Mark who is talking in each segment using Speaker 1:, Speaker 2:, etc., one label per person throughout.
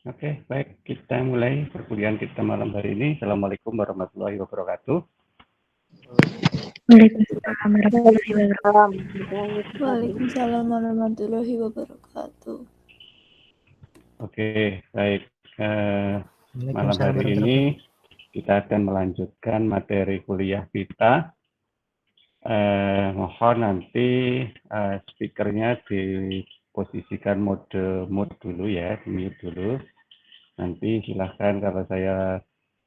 Speaker 1: Oke, baik. Kita mulai perkuliahan kita malam hari ini. Assalamualaikum warahmatullahi wabarakatuh.
Speaker 2: Waalaikumsalam warahmatullahi wabarakatuh.
Speaker 3: Waalaikumsalam warahmatullahi wabarakatuh.
Speaker 1: Oke, baik. Malam hari ini kita akan melanjutkan materi kuliah kita. Mohon nanti speakernya diposisikan mode dulu ya, di mute dulu. Nanti silahkan kalau saya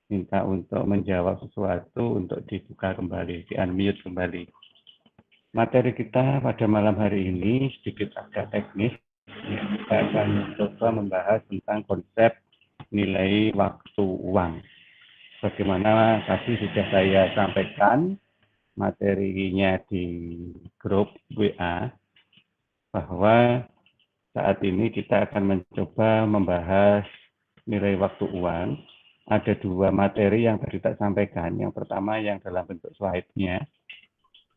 Speaker 1: minta untuk menjawab sesuatu untuk dibuka kembali, di-unmute kembali. Materi kita pada malam hari ini sedikit agak teknis. Kita akan mencoba membahas tentang konsep nilai waktu uang. Bagaimana tadi sudah saya sampaikan materinya di grup WA, bahwa saat ini kita akan mencoba membahas nilai waktu uang. Ada dua materi yang tadi tak sampaikan. Yang pertama yang dalam bentuk slide-nya,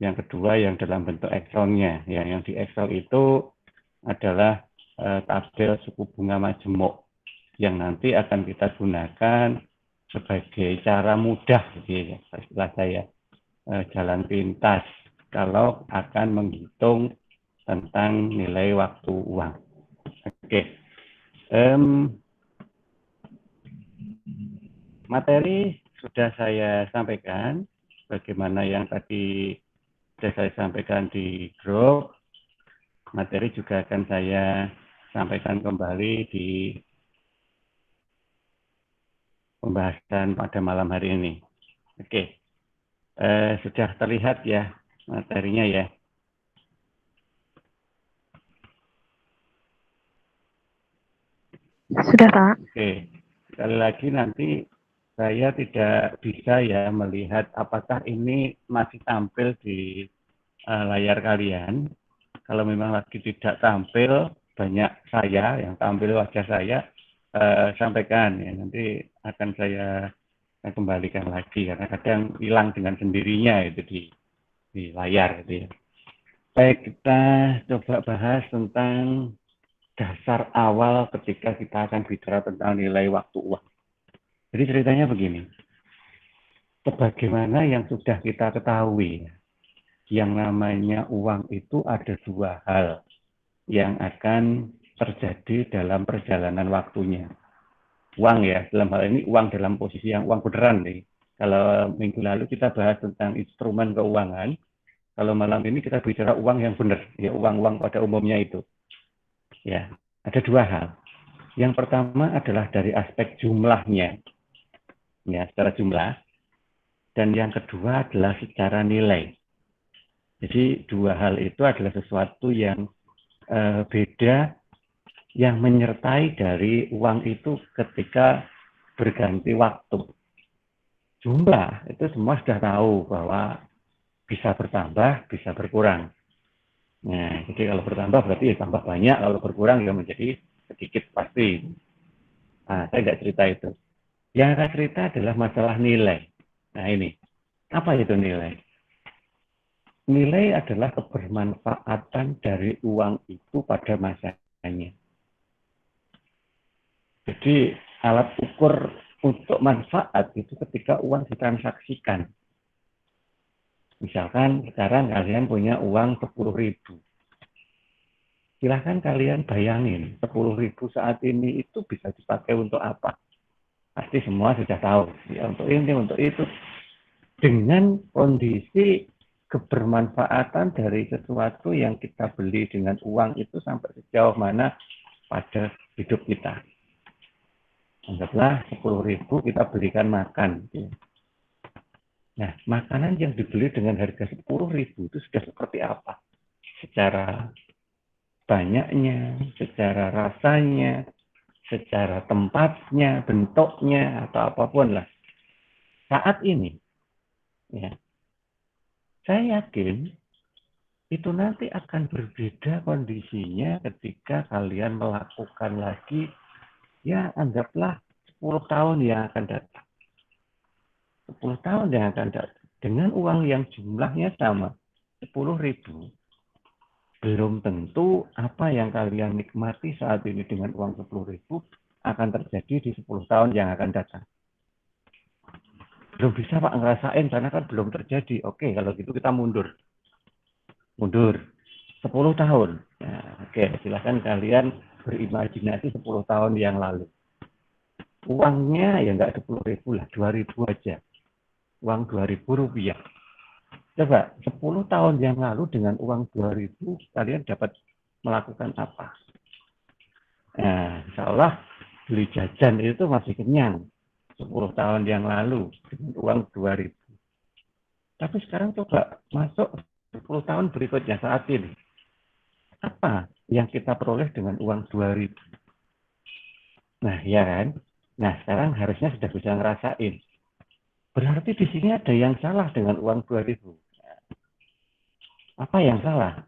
Speaker 1: yang kedua yang dalam bentuk Excel-nya. Yang di Excel itu adalah tabel suku bunga majemuk yang nanti akan kita gunakan sebagai cara mudah, gitu ya, istilah saya, jalan pintas kalau akan menghitung tentang nilai waktu uang. Oke. Materi sudah saya sampaikan, bagaimana yang tadi sudah saya sampaikan di grup. Materi juga akan saya sampaikan kembali di pembahasan pada malam hari ini. Oke, sudah terlihat ya materinya ya.
Speaker 2: Sudah, Pak.
Speaker 1: Oke, sekali lagi nanti saya tidak bisa ya melihat apakah ini masih tampil di layar kalian. Kalau memang lagi tidak tampil, banyak saya yang tampil wajah saya, sampaikan ya, nanti akan saya kembalikan lagi karena kadang hilang dengan sendirinya itu di layar gitu ya. Baik, kita coba bahas tentang dasar awal ketika kita akan bicara tentang nilai waktu uang. Jadi ceritanya begini, sebagaimana yang sudah kita ketahui, yang namanya uang itu ada dua hal yang akan terjadi dalam perjalanan waktunya. Uang ya, dalam hal ini uang dalam posisi yang uang beneran nih. Kalau minggu lalu kita bahas tentang instrumen keuangan, kalau malam ini kita bicara uang yang benar, ya uang-uang pada umumnya itu. Ya, ada dua hal. Yang pertama adalah dari aspek jumlahnya, ya secara jumlah. Dan yang kedua adalah secara nilai. Jadi dua hal itu adalah sesuatu yang beda, yang menyertai dari uang itu ketika berganti waktu. Jumlah itu semua sudah tahu bahwa bisa bertambah, bisa berkurang. Nah, jadi kalau bertambah berarti ya tambah banyak, kalau berkurang ya menjadi sedikit pasti. Nah, saya nggak cerita itu. Yang saya cerita adalah masalah nilai. Nah ini, apa itu nilai? Nilai adalah kebermanfaatan dari uang itu pada masanya. Jadi alat ukur untuk manfaat itu ketika uang ditransaksikan. Misalkan sekarang kalian punya uang 10.000. Silahkan kalian bayangin 10.000 saat ini itu bisa dipakai untuk apa? Pasti semua sudah tahu. Ya, untuk ini, untuk itu. Dengan kondisi kebermanfaatan dari sesuatu yang kita beli dengan uang itu sampai sejauh mana pada hidup kita. Anggaplah 10.000 kita belikan makan. Nah, makanan yang dibeli dengan harga 10.000 itu sudah seperti apa? Secara banyaknya, secara rasanya, secara tempatnya, bentuknya, atau apapun lah. Saat ini, ya, saya yakin itu nanti akan berbeda kondisinya ketika kalian melakukan lagi, ya anggaplah 10 tahun yang akan datang. 10 tahun yang akan datang. Dengan uang yang jumlahnya sama, 10.000, belum tentu apa yang kalian nikmati saat ini dengan uang 10.000 akan terjadi di 10 tahun yang akan datang. Belum bisa Pak ngerasain karena kan belum terjadi. Oke, kalau gitu kita mundur. Mundur 10 tahun. Nah, oke, silahkan kalian berimajinasi 10 tahun yang lalu. Uangnya ya nggak 10.000 lah, 2.000 aja. Uang 2.000 rupiah. Coba 10 tahun yang lalu dengan uang 2.000 kalian dapat melakukan apa? Nah, insya Allah beli jajan itu masih kenyang 10 tahun yang lalu dengan uang 2.000. Tapi sekarang coba masuk 10 tahun berikutnya saat ini. Apa yang kita peroleh dengan uang 2.000? Nah, ya kan? Nah, sekarang harusnya sudah bisa ngerasain. Berarti di sini ada yang salah dengan uang 2.000. Apa yang salah?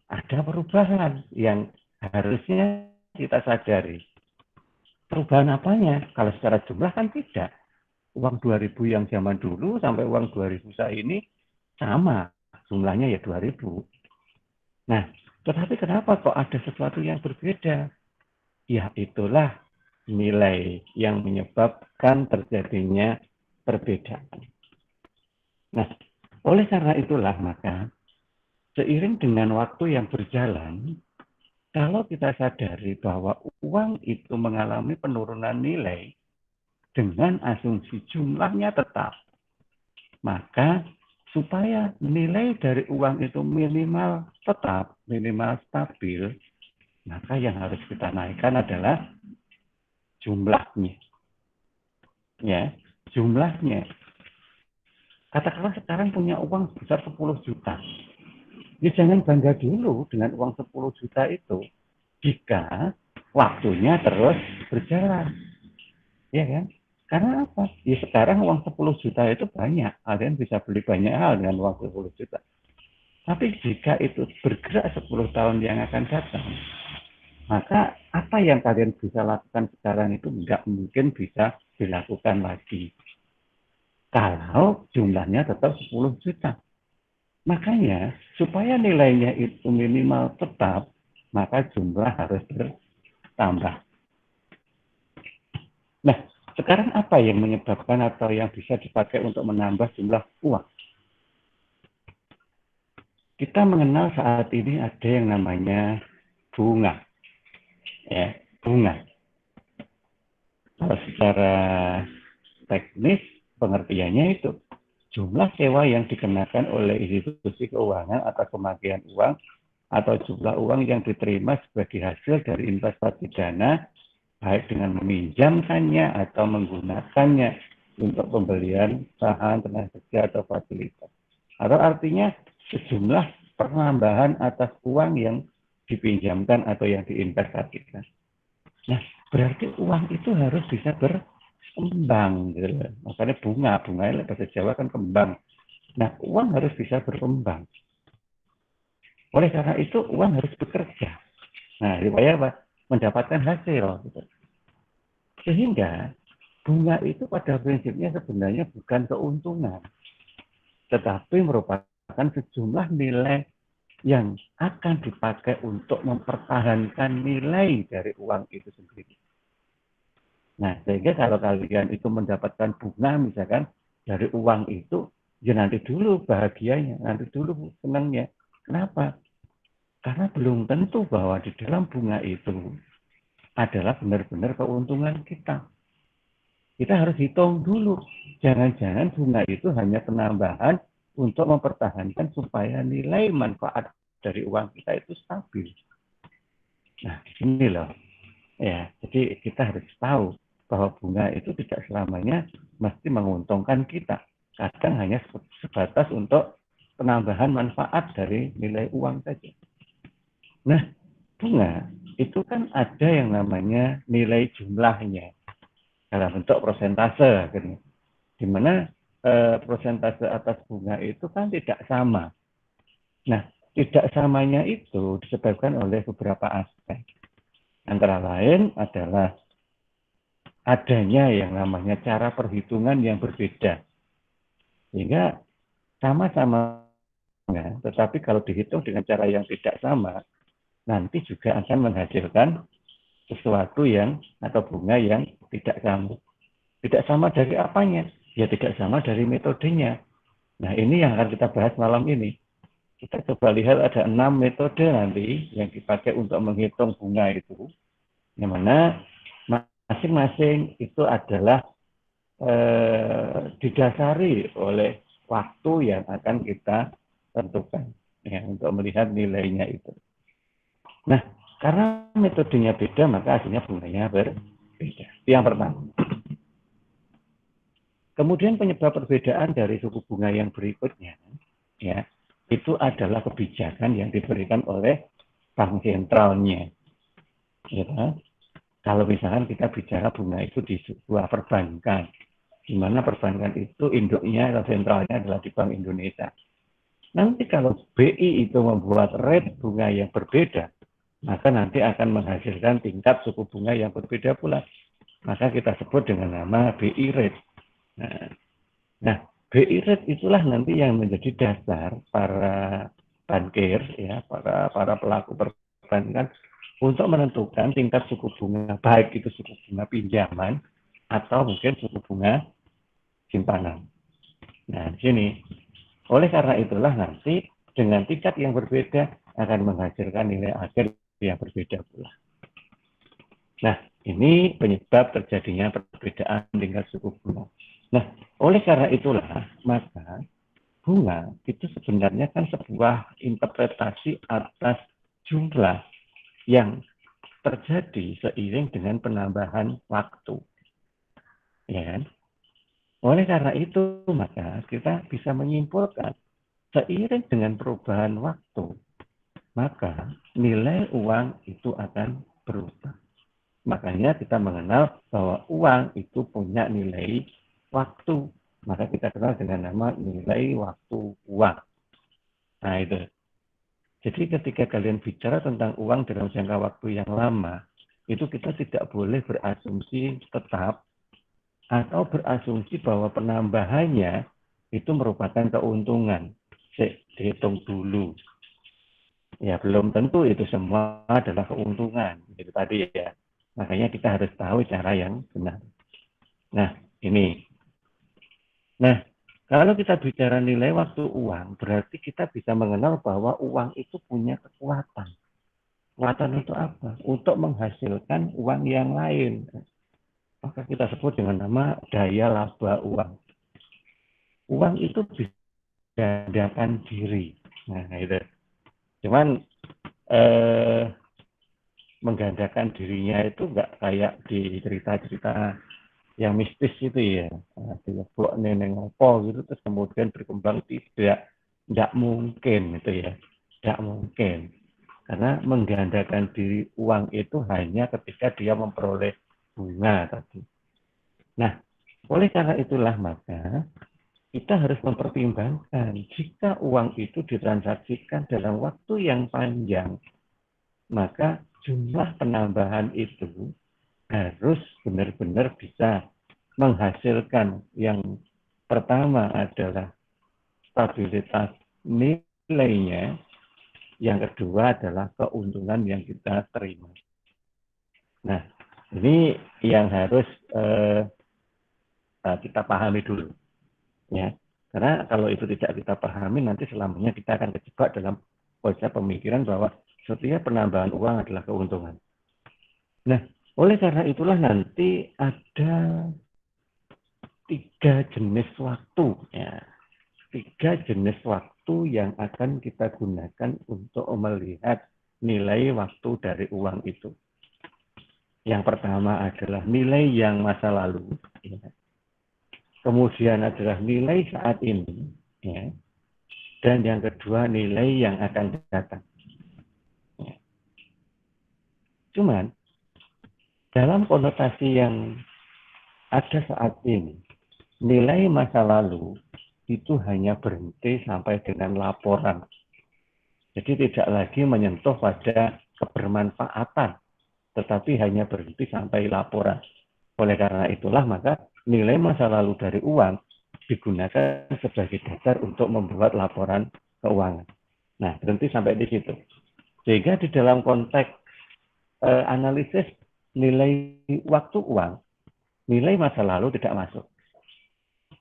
Speaker 1: Ada perubahan yang harusnya kita sadari. Perubahan apanya? Kalau secara jumlah kan tidak. Uang 2.000 yang zaman dulu sampai uang 2.000 saat ini sama. Jumlahnya ya 2.000. Nah, tetapi kenapa kok ada sesuatu yang berbeda? Ya, itulah nilai yang menyebabkan terjadinya perbedaan. Nah, oleh karena itulah maka seiring dengan waktu yang berjalan, kalau kita sadari bahwa uang itu mengalami penurunan nilai dengan asumsi jumlahnya tetap, maka supaya nilai dari uang itu minimal tetap, minimal stabil, maka yang harus kita naikkan adalah jumlahnya. Ya, jumlahnya. Katakanlah sekarang punya uang sebesar 10 juta. Ya jangan bangga dulu dengan uang 10 juta itu jika waktunya terus berjalan. Ya kan? Karena apa? Ya sekarang uang 10 juta itu banyak. Kalian bisa beli banyak hal dengan uang 10 juta. Tapi jika itu bergerak 10 tahun yang akan datang, maka apa yang kalian bisa lakukan sekarang itu nggak mungkin bisa dilakukan lagi. Kalau jumlahnya tetap 10 juta. Makanya, supaya nilainya itu minimal tetap, maka jumlah harus bertambah. Nah, sekarang apa yang menyebabkan atau yang bisa dipakai untuk menambah jumlah uang? Kita mengenal saat ini ada yang namanya bunga. Ya, bunga. Kalau secara teknis, pengertiannya itu jumlah sewa yang dikenakan oleh institusi keuangan atas pemakaian uang atau jumlah uang yang diterima sebagai hasil dari investasi dana, baik dengan meminjamkannya atau menggunakannya untuk pembelian bahan, tenaga kerja, atau fasilitas. Atau artinya sejumlah penambahan atas uang yang dipinjamkan atau yang diinvestasikan. Nah, berarti uang itu harus bisa berkembang. Gitu. Makanya bunga bahasa Jawa kan kembang. Nah, uang harus bisa berkembang. Oleh karena itu, uang harus bekerja. Nah, supaya apa? Mendapatkan hasil. Gitu. Sehingga bunga itu pada prinsipnya sebenarnya bukan keuntungan, tetapi merupakan sejumlah nilai yang akan dipakai untuk mempertahankan nilai dari uang itu sendiri. Nah, sehingga kalau kalian itu mendapatkan bunga misalkan dari uang itu, ya nanti dulu bahagianya, nanti dulu senangnya. Kenapa? Karena belum tentu bahwa di dalam bunga itu adalah benar-benar keuntungan kita. Kita harus hitung dulu. Jangan-jangan bunga itu hanya penambahan untuk mempertahankan supaya nilai manfaat dari uang kita itu stabil. Nah, di sini loh. Ya, jadi kita harus tahu bahwa bunga itu tidak selamanya mesti menguntungkan kita. Kadang hanya sebatas untuk penambahan manfaat dari nilai uang saja. Nah, bunga itu kan ada yang namanya nilai jumlahnya dalam bentuk persentase, gitu. Di mana persentase atas bunga itu kan tidak sama. Nah, tidak samanya itu disebabkan oleh beberapa aspek. Antara lain adalah adanya yang namanya cara perhitungan yang berbeda. Sehingga sama-sama, tetapi kalau dihitung dengan cara yang tidak sama, nanti juga akan menghasilkan sesuatu yang atau bunga yang tidak sama. Tidak sama dari apanya? Ya tidak sama dari metodenya. Nah ini yang akan kita bahas malam ini. Kita coba lihat ada 6 metode nanti yang dipakai untuk menghitung bunga itu. Yang mana masing-masing itu adalah didasari oleh waktu yang akan kita tentukan ya, untuk melihat nilainya itu. Nah, karena metodenya beda, maka hasilnya bunganya berbeda. Itu yang pertama. Kemudian penyebab perbedaan dari suku bunga yang berikutnya, ya, itu adalah kebijakan yang diberikan oleh bank sentralnya. Ya, kalau misalkan kita bicara bunga itu di sebuah perbankan, di mana perbankan itu induknya atau sentralnya adalah di Bank Indonesia. Nanti kalau BI itu membuat rate bunga yang berbeda, maka nanti akan menghasilkan tingkat suku bunga yang berbeda pula. Maka kita sebut dengan nama BI rate. Nah, BI rate itulah nanti yang menjadi dasar para bankir, ya, para pelaku perbankan untuk menentukan tingkat suku bunga, baik itu suku bunga pinjaman atau mungkin suku bunga simpanan. Nah, di sini. Oleh karena itulah nanti dengan tingkat yang berbeda akan menghasilkan nilai akhir yang berbeda pula. Nah, ini penyebab terjadinya perbedaan tingkat suku bunga. Nah, oleh karena itulah maka bunga itu sebenarnya kan sebuah interpretasi atas jumlah yang terjadi seiring dengan penambahan waktu. Ya kan? Oleh karena itu, maka kita bisa menyimpulkan seiring dengan perubahan waktu, maka nilai uang itu akan berubah. Makanya kita mengenal bahwa uang itu punya nilai waktu. Maka kita kenal dengan nama nilai waktu uang. Nah itu. Jadi ketika kalian bicara tentang uang dalam jangka waktu yang lama, itu kita tidak boleh berasumsi tetap atau berasumsi bahwa penambahannya itu merupakan keuntungan. Dihitung dulu. Ya, belum tentu itu semua adalah keuntungan. Itu tadi ya. Makanya kita harus tahu cara yang benar. Nah, ini. Nah, kalau kita bicara nilai waktu uang, berarti kita bisa mengenal bahwa uang itu punya kekuatan. Kekuatan untuk apa? Untuk menghasilkan uang yang lain. Maka kita sebut dengan nama daya laba uang. Uang itu bisa menggandakan diri. Nah, itu. Cuman menggandakan dirinya itu nggak kayak di cerita-cerita yang mistis itu ya. Dilebok neneng apa gitu terus kemudian berkembang, tidak mungkin itu ya. Tidak mungkin. Karena menggandakan diri uang itu hanya ketika dia memperoleh bunga tadi. Nah, oleh karena itulah maka kita harus mempertimbangkan jika uang itu ditransaksikan dalam waktu yang panjang, maka jumlah penambahan itu harus benar-benar bisa menghasilkan yang pertama adalah stabilitas nilainya, yang kedua adalah keuntungan yang kita terima. Nah, ini yang harus kita pahami dulu. Ya, karena kalau itu tidak kita pahami, nanti selamanya kita akan terjebak dalam konsep pemikiran bahwa setiap penambahan uang adalah keuntungan. Nah, oleh karena itulah nanti ada 3 jenis waktu, ya, 3 jenis waktu yang akan kita gunakan untuk melihat nilai waktu dari uang itu. Yang pertama adalah nilai yang masa lalu, ya. Kemudian adalah nilai saat ini, ya. Dan yang kedua nilai yang akan datang. Ya. Cuman dalam konotasi yang ada saat ini, nilai masa lalu itu hanya berhenti sampai dengan laporan. Jadi tidak lagi menyentuh pada kebermanfaatan, tetapi hanya berhenti sampai laporan. Oleh karena itulah maka nilai masa lalu dari uang digunakan sebagai dasar untuk membuat laporan keuangan. Nah, berhenti sampai di situ. Sehingga di dalam konteks analisis nilai waktu uang, nilai masa lalu tidak masuk.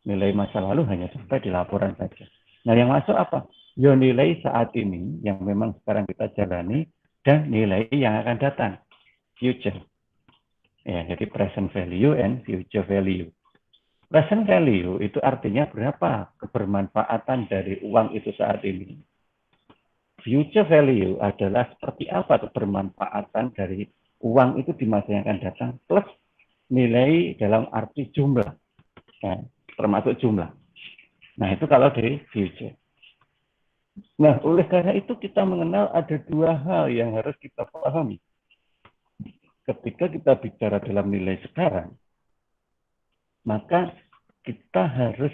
Speaker 1: Nilai masa lalu hanya sampai di laporan saja. Nah, yang masuk apa? Ya nilai saat ini yang memang sekarang kita jalani dan nilai yang akan datang, future. Ya, jadi present value and future value. Present value itu artinya berapa kebermanfaatan dari uang itu saat ini. Future value adalah seperti apa kebermanfaatan dari uang itu di masa yang akan datang plus nilai dalam arti jumlah, ya, termasuk jumlah. Nah, itu kalau dari future. Nah, oleh karena itu kita mengenal ada dua hal yang harus kita pahami. Ketika kita bicara dalam nilai sekarang, maka kita harus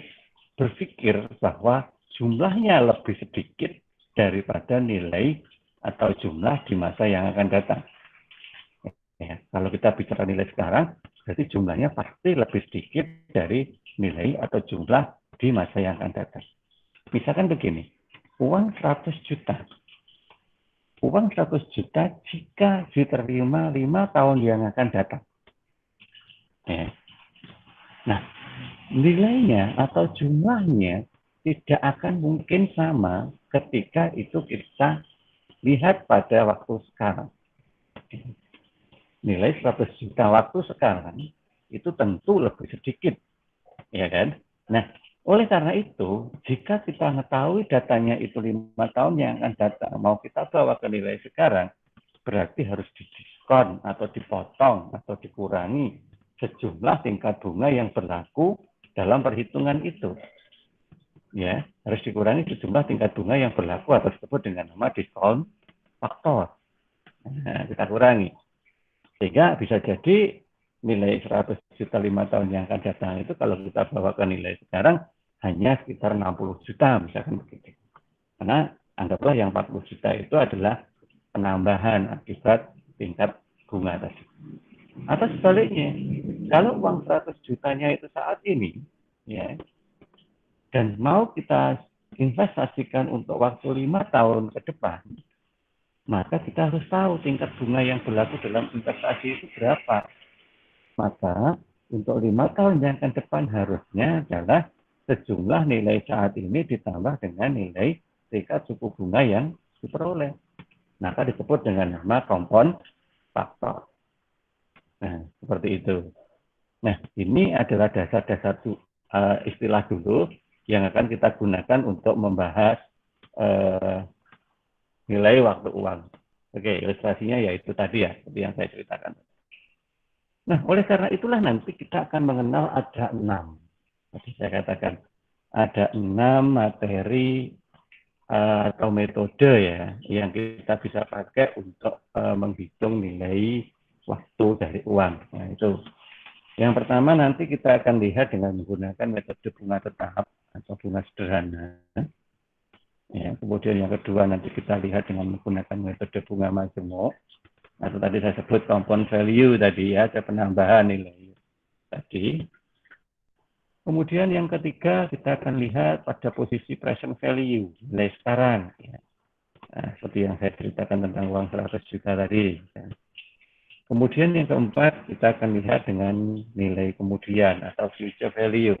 Speaker 1: berpikir bahwa jumlahnya lebih sedikit daripada nilai atau jumlah di masa yang akan datang. Ya, kalau kita bicara nilai sekarang, berarti jumlahnya pasti lebih sedikit dari nilai atau jumlah di masa yang akan datang. Misalkan begini, uang 100 juta. Uang 100 juta jika diterima 5 tahun yang akan datang. Ya. Nah, nilainya atau jumlahnya tidak akan mungkin sama ketika itu kita lihat pada waktu sekarang. Nilai 100 juta waktu sekarang itu tentu lebih sedikit, ya kan? Nah, oleh karena itu, jika kita mengetahui datanya itu 5 tahun yang akan datang, mau kita bawa ke nilai sekarang, berarti harus didiskon atau dipotong atau dikurangi sejumlah tingkat bunga yang berlaku dalam perhitungan itu. Ya, harus dikurangi sejumlah tingkat bunga yang berlaku atau disebut dengan nama diskon faktor. Nah, kita kurangi. Sehingga bisa jadi nilai 100 juta 5 tahun yang akan datang itu kalau kita bawa ke nilai sekarang hanya sekitar 60 juta misalkan begitu. Karena anggaplah yang 40 juta itu adalah penambahan akibat tingkat bunga tadi. Atau sebaliknya, kalau uang 100 jutanya itu saat ini, ya, dan mau kita investasikan untuk waktu 5 tahun ke depan, maka kita harus tahu tingkat bunga yang berlaku dalam investasi itu berapa. Maka untuk 5 tahun yang akan depan harusnya adalah sejumlah nilai saat ini ditambah dengan nilai tingkat suku bunga yang diperoleh. Maka disebut dengan nama compound faktor. Nah, seperti itu. Nah, ini adalah dasar-dasar istilah dulu yang akan kita gunakan untuk membahas nilai waktu uang. Oke, ilustrasinya yaitu tadi ya, seperti yang saya ceritakan. Nah, oleh karena itulah nanti kita akan mengenal ada 6. Tadi saya katakan, ada 6 materi atau metode ya, yang kita bisa pakai untuk menghitung nilai waktu dari uang. Nah, itu. Yang pertama nanti kita akan lihat dengan menggunakan metode bunga tetap atau bunga sederhana. Ya, kemudian yang kedua nanti kita lihat dengan menggunakan metode bunga majemuk. Atau tadi saya sebut compound value tadi ya, ada penambahan nilai tadi. Kemudian yang ketiga kita akan lihat pada posisi present value, nilai sekarang. Ya. Nah, seperti yang saya ceritakan tentang uang 100 juta tadi. Ya. Kemudian yang keempat, kita akan lihat dengan nilai kemudian atau future value,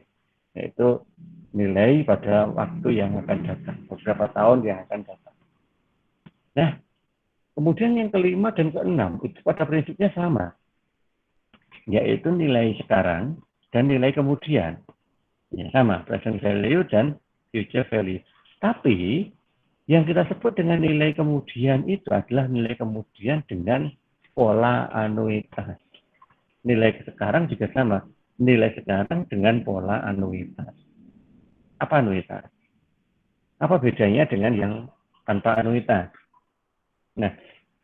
Speaker 1: yaitu nilai pada waktu yang akan datang, beberapa tahun yang akan datang. Nah, kemudian yang kelima dan keenam, itu pada prinsipnya sama, yaitu nilai sekarang dan nilai kemudian. Ya, sama, present value dan future value. Tapi, yang kita sebut dengan nilai kemudian itu adalah nilai kemudian dengan pola anuitas. Nilai sekarang juga sama. Nilai sekarang dengan pola anuitas. Apa anuitas? Apa bedanya dengan yang tanpa anuitas? Nah,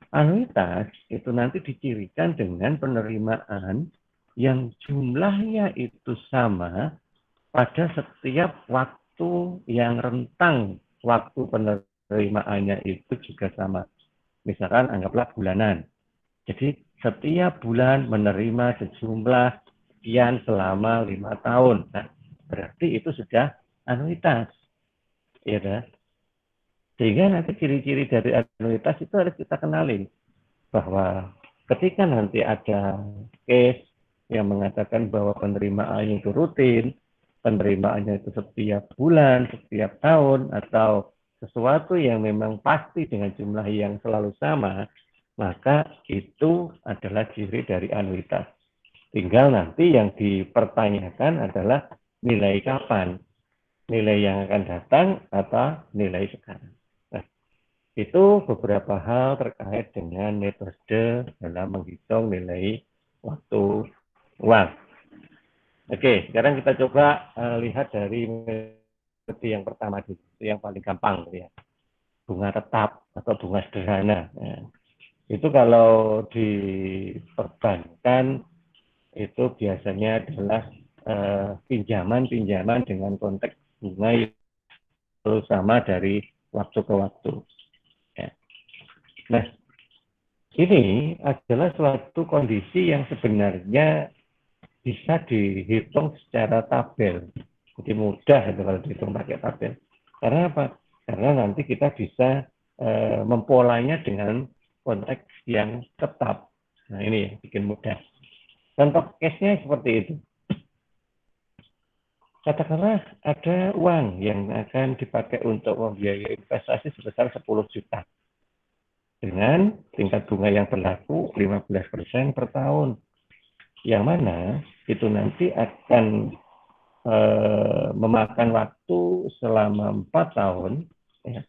Speaker 1: anuitas itu nanti dicirikan dengan penerimaan yang jumlahnya itu sama pada setiap waktu yang rentang waktu penerimaannya itu juga sama. Misalkan anggaplah bulanan. Jadi setiap bulan menerima sejumlah sekian selama 5 tahun. Nah, berarti itu sudah anuitas. Ya kan? Sehingga nanti ciri-ciri dari anuitas itu harus kita kenali. Bahwa ketika nanti ada case yang mengatakan bahwa penerimaannya itu rutin, penerimaannya itu setiap bulan, setiap tahun, atau sesuatu yang memang pasti dengan jumlah yang selalu sama, maka itu adalah ciri dari anuitas. Tinggal nanti yang dipertanyakan adalah nilai kapan, nilai yang akan datang atau nilai sekarang. Nah, itu beberapa hal terkait dengan metode dalam menghitung nilai waktu uang. Oke, sekarang kita coba lihat dari metode yang pertama dulu, yang paling gampang ya, bunga tetap atau bunga sederhana. Ya. Itu kalau di perbankan itu biasanya adalah pinjaman-pinjaman dengan konteks bunga yang selalu sama dari waktu ke waktu. Ya. Nah, ini adalah suatu kondisi yang sebenarnya bisa dihitung secara tabel. Jadi mudah itu kalau dihitung pakai tabel. Karena apa? Karena nanti kita bisa mempolanya dengan konteks yang tetap. Nah, ini yang bikin mudah. Contoh case-nya seperti itu. Katakanlah ada uang yang akan dipakai untuk membiayai investasi sebesar 10 juta. Dengan tingkat bunga yang berlaku 15% per tahun. Yang mana itu nanti akan memakan waktu selama 4 tahun, ya,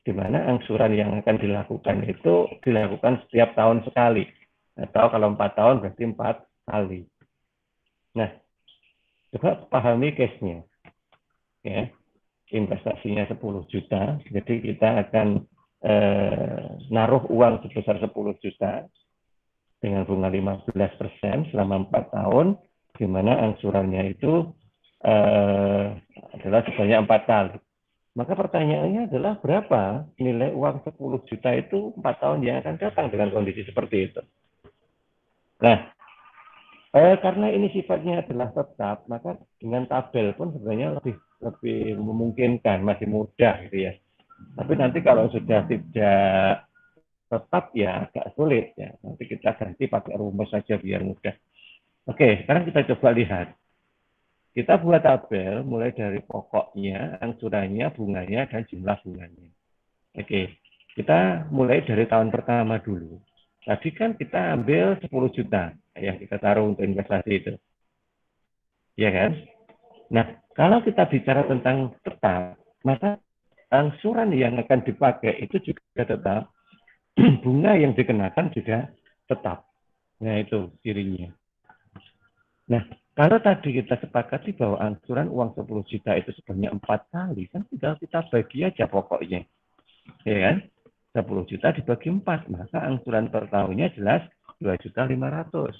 Speaker 1: di mana angsuran yang akan dilakukan itu dilakukan setiap tahun sekali. Atau kalau 4 tahun berarti 4 kali. Nah, coba pahami case-nya. Ya, investasinya 10 juta, jadi kita akan naruh uang sebesar 10 juta dengan bunga 15% selama 4 tahun, di mana angsurannya itu adalah sebanyak 4 kali. Maka pertanyaannya adalah berapa nilai uang 10 juta itu 4 tahun yang akan datang dengan kondisi seperti itu. Nah, karena ini sifatnya adalah tetap, maka dengan tabel pun sebenarnya lebih memungkinkan, masih mudah gitu ya. Tapi nanti kalau sudah tidak tetap ya agak sulit ya. Nanti kita ganti pakai rumus saja biar mudah. Oke, sekarang kita coba lihat. Kita buat tabel mulai dari pokoknya, angsurannya, bunganya, dan jumlah bunganya. Oke, kita mulai dari tahun pertama dulu. Tadi kan kita ambil 10 juta yang kita taruh untuk investasi itu. Ya kan? Nah, kalau kita bicara tentang tetap, maka angsuran yang akan dipakai itu juga tetap, bunga yang dikenakan juga tetap. Nah, itu cirinya. Nah, kalau tadi kita sepakati bahwa angsuran uang 10 juta itu sebanyak 4 kali, kan tinggal kita bagi aja pokoknya. Ya kan? 10 juta dibagi 4, maka angsuran per tahunnya jelas 2.500.000.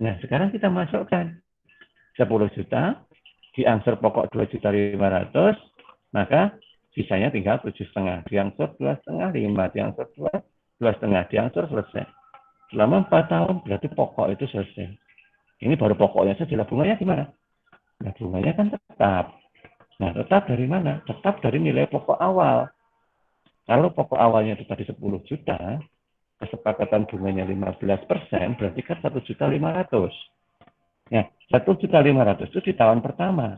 Speaker 1: Nah, sekarang kita masukkan 10 juta, diangsur pokok 2.500.000, maka sisanya tinggal 7,5. Diangsur 2,5, 5, diangsur 2,5, diangsur selesai. Selama 4 tahun berarti pokok itu selesai. Ini baru pokoknya saja. Bunganya gimana? Nah, bunganya kan tetap. Nah, tetap dari mana? Tetap dari nilai pokok awal. Kalau pokok awalnya itu tadi 10 juta, kesepakatan bunganya 15%, berarti kan 1.500.000. Nah, 1.500.000 itu di tahun pertama.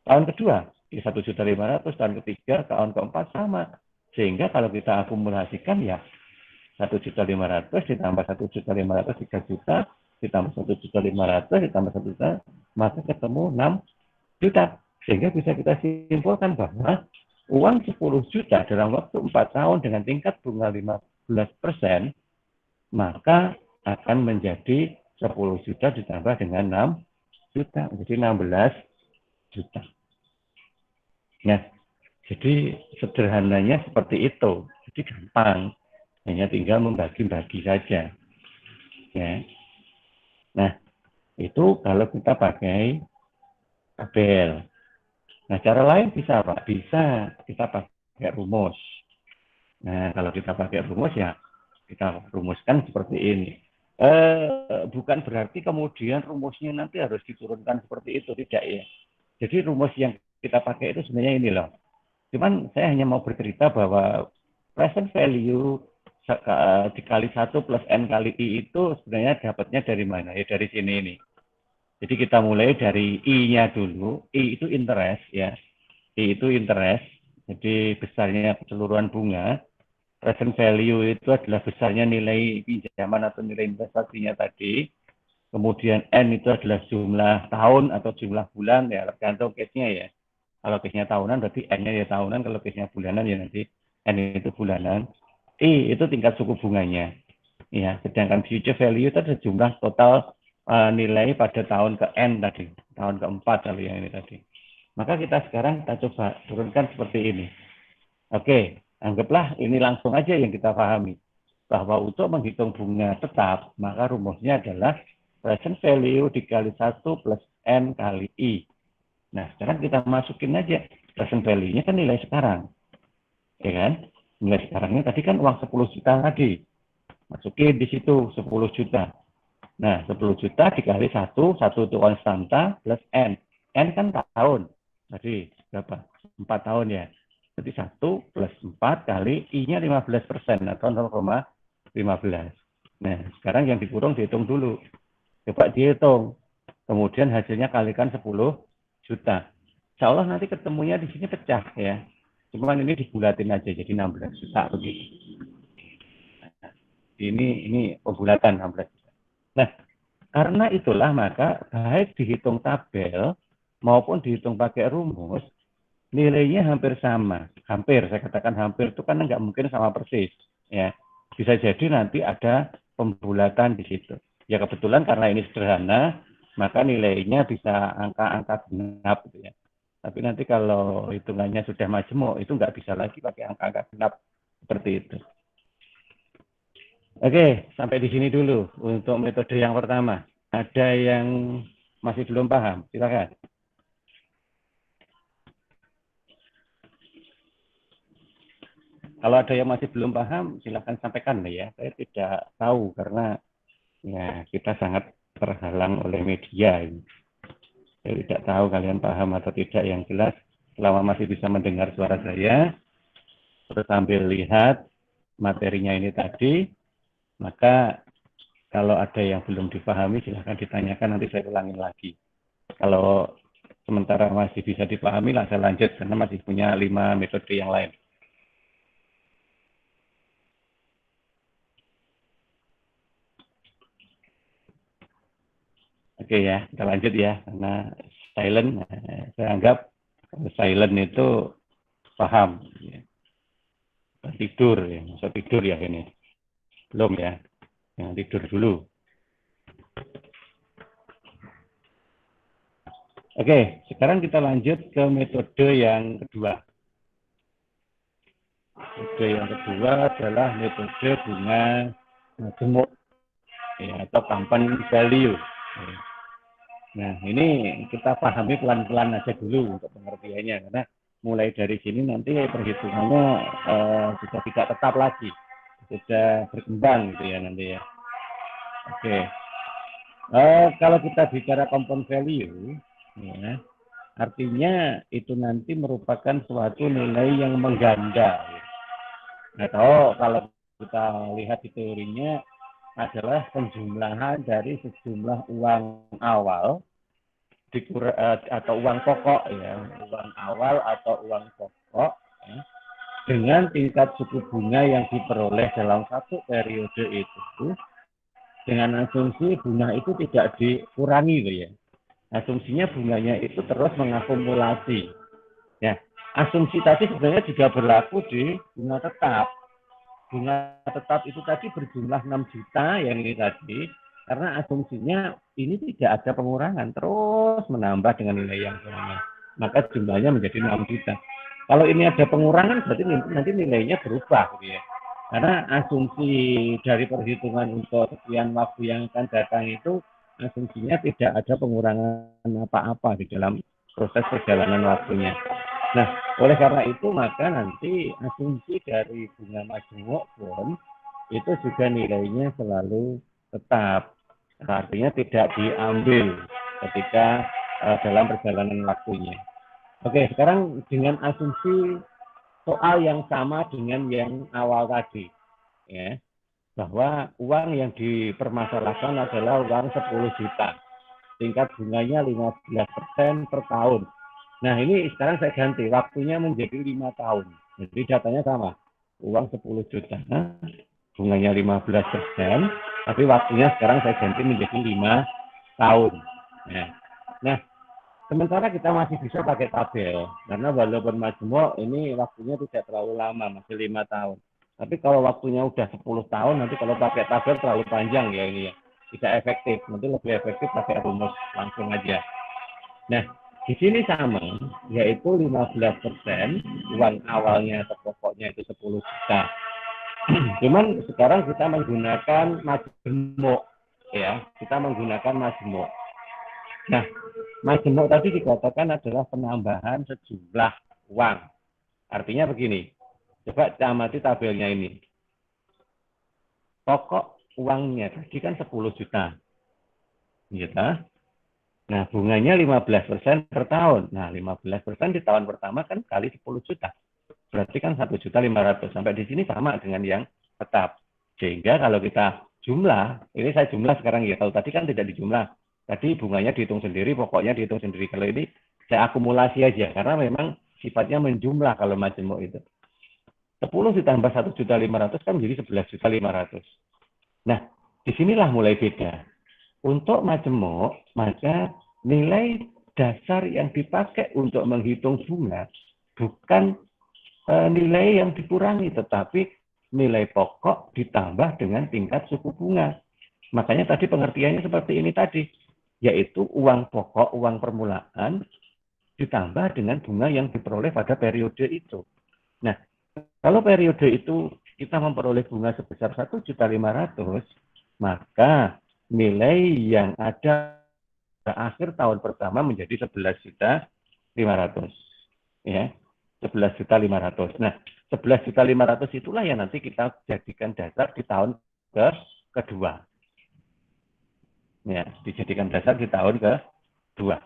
Speaker 1: Tahun kedua, di 1.500.000, tahun ketiga, tahun keempat sama. Sehingga kalau kita akumulasikan ya 1.500.000 ditambah 1.500.000 3 juta, ditambah 1.500.000 ditambah 1 juta, maka ketemu 6 juta. Sehingga bisa kita simpulkan bahwa uang 10 juta dalam waktu 4 tahun dengan tingkat bunga 15%, maka akan menjadi 10 juta ditambah dengan 6 juta, menjadi 16 juta. Nah, jadi sederhananya seperti itu. Jadi gampang, hanya tinggal membagi-bagi saja. Ya. Nah, itu kalau kita pakai tabel. Nah, cara lain bisa Pak? Bisa kita pakai rumus. Nah, kalau kita pakai rumus ya kita rumuskan seperti ini. Bukan berarti kemudian rumusnya nanti harus diturunkan seperti itu, tidak ya. Jadi rumus yang kita pakai itu sebenarnya ini loh. Cuman saya hanya mau bercerita bahwa present value dikali 1 plus N kali I itu sebenarnya dapatnya dari mana? Ya dari sini ini. Jadi kita mulai dari I-nya dulu. I itu interest ya. I itu interest. Jadi besarnya keseluruhan bunga. Present value itu adalah besarnya nilai pinjaman atau nilai investasinya tadi. Kemudian N itu adalah jumlah tahun atau jumlah bulan ya, tergantung case-nya ya. Kalau case-nya tahunan berarti N-nya ya tahunan, kalau case-nya bulanan ya nanti N itu bulanan. I itu tingkat suku bunganya. Ya, sedangkan future value itu adalah jumlah total nilai pada tahun ke N tadi, tahun keempat kalau yang ini tadi. Maka kita sekarang kita coba turunkan seperti ini. Oke, anggaplah ini langsung aja yang kita pahami. Bahwa untuk menghitung bunga tetap, maka rumusnya adalah present value dikali 1 plus N kali I. Nah, sekarang kita masukin aja present value-nya kan nilai sekarang. Ya kan? Nilai sekarangnya tadi kan uang 10 juta tadi. Masukin di situ 10 juta. Nah, 10 juta dikali 1 itu konstanta plus N. N kan tahun. Tadi berapa? 4 tahun ya. Jadi 1 plus 4 kali I-nya 15% atau 0,15. Nah, sekarang yang dikurung dihitung dulu. Coba dihitung. Kemudian hasilnya kalikan 10 juta. Insya Allah nanti ketemunya di sini pecah ya. Cuman ini dibulatin aja jadi 16 juta begitu. Ini pembulatan 16 juta. Nah, karena itulah maka baik dihitung tabel maupun dihitung pakai rumus, nilainya hampir sama. Hampir, saya katakan hampir itu kan nggak mungkin sama persis. Ya, bisa jadi nanti ada pembulatan di situ. Ya kebetulan karena ini sederhana, maka nilainya bisa angka-angka genap gitu ya. Tapi nanti kalau hitungannya sudah majemuk, itu nggak bisa lagi pakai angka-angka genap seperti itu. Oke, sampai di sini dulu untuk metode yang pertama. Ada yang masih belum paham? Silakan. Kalau ada yang masih belum paham, silakan sampaikan ya. Saya tidak tahu karena ya kita sangat terhalang oleh media. Saya tidak tahu kalian paham atau tidak. Yang jelas, selama masih bisa mendengar suara saya, terus sambil lihat materinya ini tadi, maka kalau ada yang belum dipahami, silahkan ditanyakan, nanti saya ulangin lagi. Kalau sementara masih bisa dipahami, lah saya lanjut, karena masih punya 5 metode yang lain. Oke ya, kita lanjut ya, karena silent, saya anggap silent itu paham. Ya. Tidur, ya. Masa tidur ya ini. Belum ya, yang tidur dulu. Oke, sekarang kita lanjut ke metode yang kedua. Metode yang kedua adalah metode bunga majemuk ya, atau compound value. Nah, ini kita pahami pelan-pelan aja dulu untuk pengertiannya, karena mulai dari sini nanti perhitungannya sudah tidak tetap lagi, sudah berkembang gitu ya nanti ya. Oke, kalau kita bicara compound value, ya, artinya itu nanti merupakan suatu nilai yang mengganda. Atau kalau kita lihat di teorinya adalah penjumlahan dari sejumlah uang awal atau uang pokok ya, uang awal atau uang pokok ya, dengan tingkat suku bunga yang diperoleh dalam satu periode itu, dengan asumsi bunga itu tidak dikurangi gitu ya. Asumsinya bunganya itu terus mengakumulasi. Ya, asumsi tadi sebenarnya juga berlaku di bunga tetap. Bunga tetap itu tadi berjumlah 6 juta yang ini tadi, karena asumsinya ini tidak ada pengurangan, terus menambah dengan nilai yang sama. Maka jumlahnya menjadi 6 juta. Kalau ini ada pengurangan, berarti nanti nilainya berubah. Gitu ya. Karena asumsi dari perhitungan untuk sekian waktu yang akan datang itu, asumsinya tidak ada pengurangan apa-apa di dalam proses perjalanan waktunya. Nah, oleh karena itu maka nanti asumsi dari bunga majemuk pun itu juga nilainya selalu tetap. Artinya tidak diambil ketika dalam perjalanan waktunya. Oke, sekarang dengan asumsi soal yang sama dengan yang awal tadi. ya, bahwa uang yang dipermasalahkan adalah uang 10 juta. Tingkat bunganya 15% per tahun. Nah, ini sekarang saya ganti, waktunya menjadi 5 tahun. Jadi datanya sama, uang 10 juta. Nah, bunganya 15%, tapi waktunya sekarang saya ganti menjadi 5 tahun. Nah, sementara kita masih bisa pakai tabel, karena walaupun majmuk ini waktunya tidak terlalu lama, masih 5 tahun. Tapi kalau waktunya udah 10 tahun, nanti kalau pakai tabel terlalu panjang ya ini ya. Tidak efektif, nanti lebih efektif pakai rumus langsung aja. Nah, di sini sama, yaitu 15% uang awalnya atau pokoknya itu 10 juta. Cuman sekarang kita menggunakan majmuk, ya, kita menggunakan majmuk. Nah, majmuk tadi dikatakan adalah penambahan sejumlah uang. Artinya begini, coba amati tabelnya ini. Pokok uangnya tadi kan 10 juta. Gitu. Nah, bunganya 15% per tahun. Nah, 15% di tahun pertama kan kali 10 juta. Berarti kan 1.500.000. Sampai di sini sama dengan yang tetap. Sehingga kalau kita jumlah, ini saya jumlah sekarang ya. Kalau tadi kan tidak dijumlah. Tadi bunganya dihitung sendiri, pokoknya dihitung sendiri. Kalau ini saya akumulasi aja. Karena memang sifatnya menjumlah kalau majmuk itu. 10 ditambah 1.500.000 kan menjadi 11.500.000. Nah, disinilah mulai beda. Untuk majmuk, maka nilai dasar yang dipakai untuk menghitung bunga bukan nilai yang dikurangi, tetapi nilai pokok ditambah dengan tingkat suku bunga. Makanya tadi pengertiannya seperti ini tadi, yaitu uang pokok, uang permulaan, ditambah dengan bunga yang diperoleh pada periode itu. Nah, kalau periode itu kita memperoleh bunga sebesar 1.500.000, maka nilai yang ada pada akhir tahun pertama menjadi 11.500.000. Ya, 11.500.000. Nah, 11.500.000 itulah yang nanti kita jadikan dasar di tahun kedua. Ya, dijadikan dasar di tahun kedua.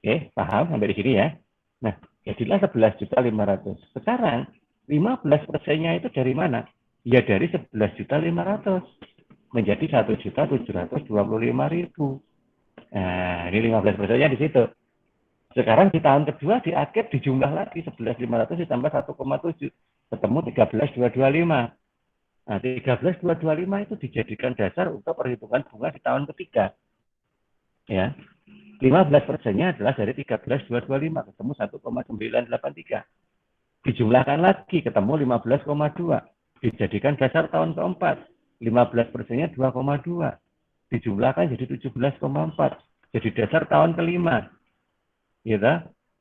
Speaker 1: Oke, paham sampai di sini ya? Nah, jadilah 11.500.000. Sekarang 15%-nya itu dari mana? Ya dari 11.500.000 menjadi 1.725.000. Nah, ini 15%-nya di situ. Sekarang di tahun kedua di akhir dijumlah lagi 11.500 ditambah 1,7 ketemu 13.225. Nah, 13.225 itu dijadikan dasar untuk perhitungan bunga di tahun ketiga. Ya. 15%-nya adalah dari 13.225 ketemu 1,983. Dijumlahkan lagi ketemu 15,2. Dijadikan dasar tahun keempat. 15%-nya 2,2. Dijumlahkan jadi 17,4. Jadi dasar tahun kelima. Gitu.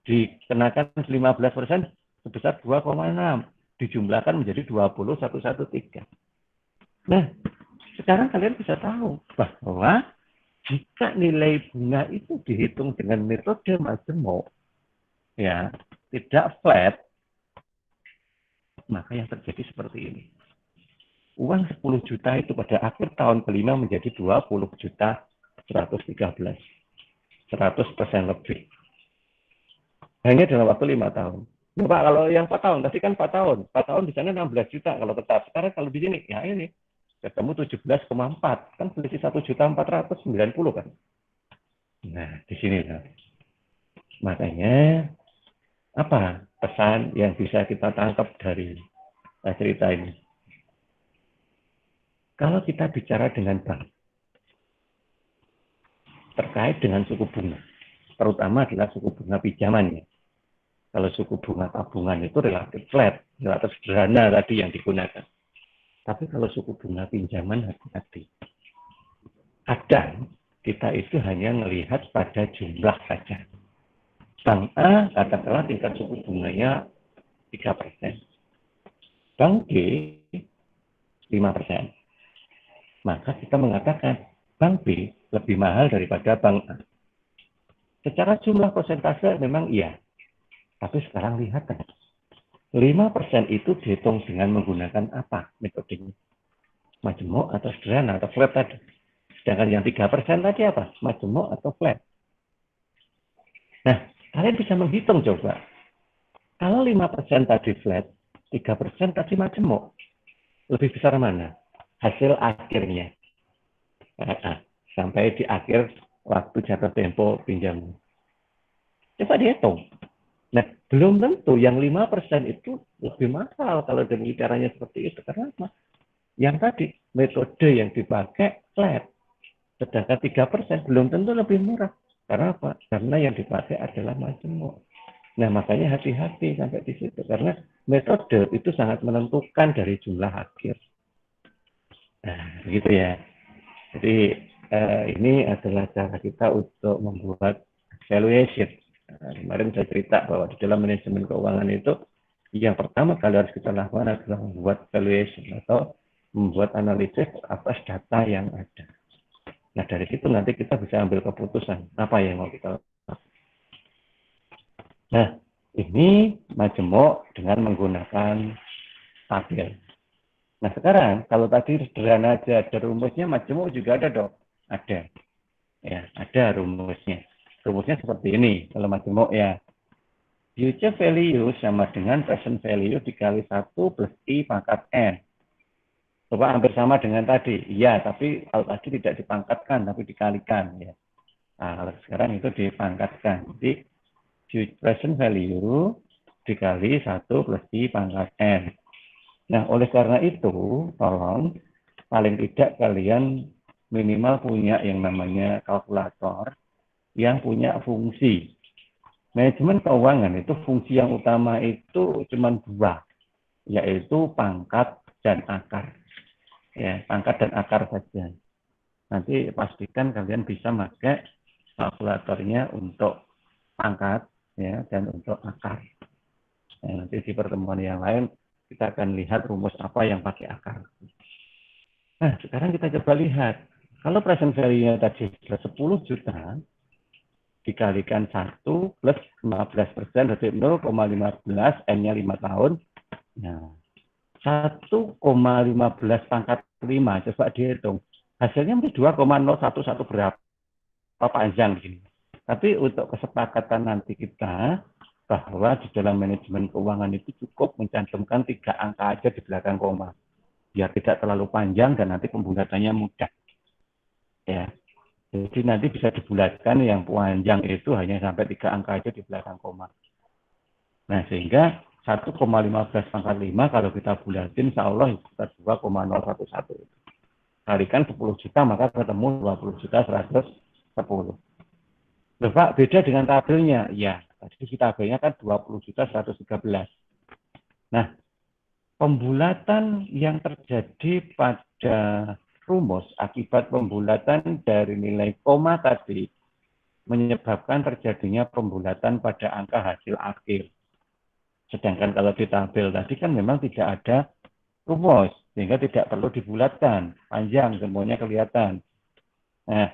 Speaker 1: Dikenakan 15% sebesar 2,6. Dijumlahkan menjadi 20.113. Nah, sekarang kalian bisa tahu bahwa jika nilai bunga itu dihitung dengan metode majmuk, ya, tidak flat, maka yang terjadi seperti ini. Uang 10 juta itu pada akhir tahun kelima menjadi 20.113. 100% lebih. Hanya dalam waktu 5 tahun. Ya Pak, kalau yang 4 tahun, tadi kan 4 tahun. 4 tahun di sana 16 juta kalau tetap. Sekarang kalau di sini, ya ini. Ketemu 17,4. Kan selisih 1.490 kan. Nah, di sini. Makanya, apa pesan yang bisa kita tangkap dari cerita ini? Kalau kita bicara dengan bank, terkait dengan suku bunga, terutama adalah suku bunga pinjamannya. Kalau suku bunga tabungan itu relatif flat, relatif sederhana tadi yang digunakan. Tapi kalau suku bunga pinjaman hati-hati. Kadang kita itu hanya melihat pada jumlah saja. Bank A katakanlah tingkat suku bunganya 3%. Bank B 5%. Maka kita mengatakan Bank B lebih mahal daripada Bank A. Secara jumlah persentase memang iya. Tapi sekarang lihat kan. 5% itu dihitung dengan menggunakan apa metodenya? Majmuk atau sederhana atau flat tadi. Sedangkan yang 3% tadi apa? Majmuk atau flat. Nah, kalian bisa menghitung coba. Kalau 5% tadi flat, 3% tadi majmuk. lebih besar mana? Hasil akhirnya. Sampai di akhir waktu jatuh tempo pinjam. Coba dihitung. Nah, belum tentu yang 5% itu lebih mahal kalau dengan caranya seperti itu. Karena apa? Yang tadi, metode yang dipakai flat. Sedangkan 3% belum tentu lebih murah. Karena apa? Karena yang dipakai adalah majemuk. Nah, makanya hati-hati sampai di situ. Karena metode itu sangat menentukan dari jumlah akhir. Nah, begitu ya. Jadi, ini adalah cara kita untuk membuat valuation. Kemarin saya cerita bahwa di dalam manajemen keuangan itu, yang pertama kali harus kita lakukan adalah membuat valuation atau membuat analisis atas data yang ada. Nah, dari situ nanti kita bisa ambil keputusan apa yang mau kita lakukan. Nah, ini majemuk dengan menggunakan tabel. Nah, sekarang kalau tadi sederhana aja ada rumusnya, majemuk juga ada dong. Ada. Ya, ada rumusnya. Rumusnya seperti ini kalau majemuk ya. Future value sama dengan present value dikali 1 plus I pangkat N. Coba hampir sama dengan tadi. Iya, tapi kalau tadi tidak dipangkatkan, tapi dikalikan. Ya. Nah, kalau sekarang itu dipangkatkan. Jadi, present value dikali 1 plus I pangkat N. Nah, oleh karena itu, tolong paling tidak kalian minimal punya yang namanya kalkulator yang punya fungsi. Manajemen keuangan itu fungsi yang utama itu cuma 2, yaitu pangkat dan akar. Ya, pangkat dan akar saja. Nanti pastikan kalian bisa pakai kalkulatornya untuk pangkat ya dan untuk akar. Ya, nanti di pertemuan yang lain kita akan lihat rumus apa yang pakai akar. Nah, sekarang kita coba lihat. Kalau present value-nya tadi 10 juta, dikalikan 1 plus 15%, berarti 0,15, N-nya 5 tahun. Nah, 1,15 pangkat 5, coba dihitung. Hasilnya mesti 2,011 berapa panjang begini. Tapi untuk kesepakatan nanti kita, bahwa di dalam manajemen keuangan itu cukup mencantumkan 3 angka aja di belakang koma. Biar tidak terlalu panjang dan nanti pembulatannya mudah. Ya. Jadi nanti bisa dibulatkan yang panjang itu hanya sampai 3 angka aja di belakang koma. Nah, sehingga 1,15 pangkat 5 kalau kita bulatin insya Allah sekitar 2,011. Kalikan 10 juta maka ketemu 20 juta 110. Loh Pak, beda dengan tabelnya. Ya, tadi tabelnya kan 20 juta 113. Nah, pembulatan yang terjadi pada rumus akibat pembulatan dari nilai koma tadi menyebabkan terjadinya pembulatan pada angka hasil akhir. Sedangkan kalau di tabel tadi kan memang tidak ada rumus, sehingga tidak perlu dibulatkan, panjang semuanya kelihatan. Nah,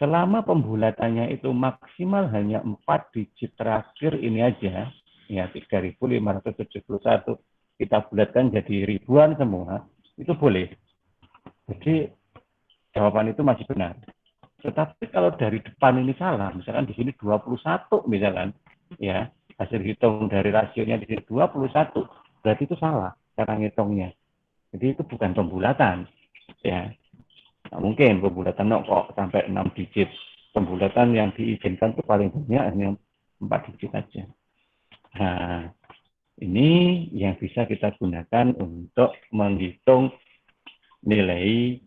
Speaker 1: selama pembulatannya itu maksimal hanya 4 digit terakhir ini aja, ya 3.571, kita bulatkan jadi ribuan semua, itu boleh. Jadi jawaban itu masih benar. Tetapi kalau dari depan ini salah, misalkan di sini 21 misalkan, ya hasil hitung dari rasionya di sini 21, berarti itu salah cara ngitungnya. Jadi itu bukan pembulatan, ya. Nah, mungkin pembulatan kok sampai 6 digit. Pembulatan yang diizinkan itu paling banyak hanya 4 digit saja. Nah, ini yang bisa kita gunakan untuk menghitung nilai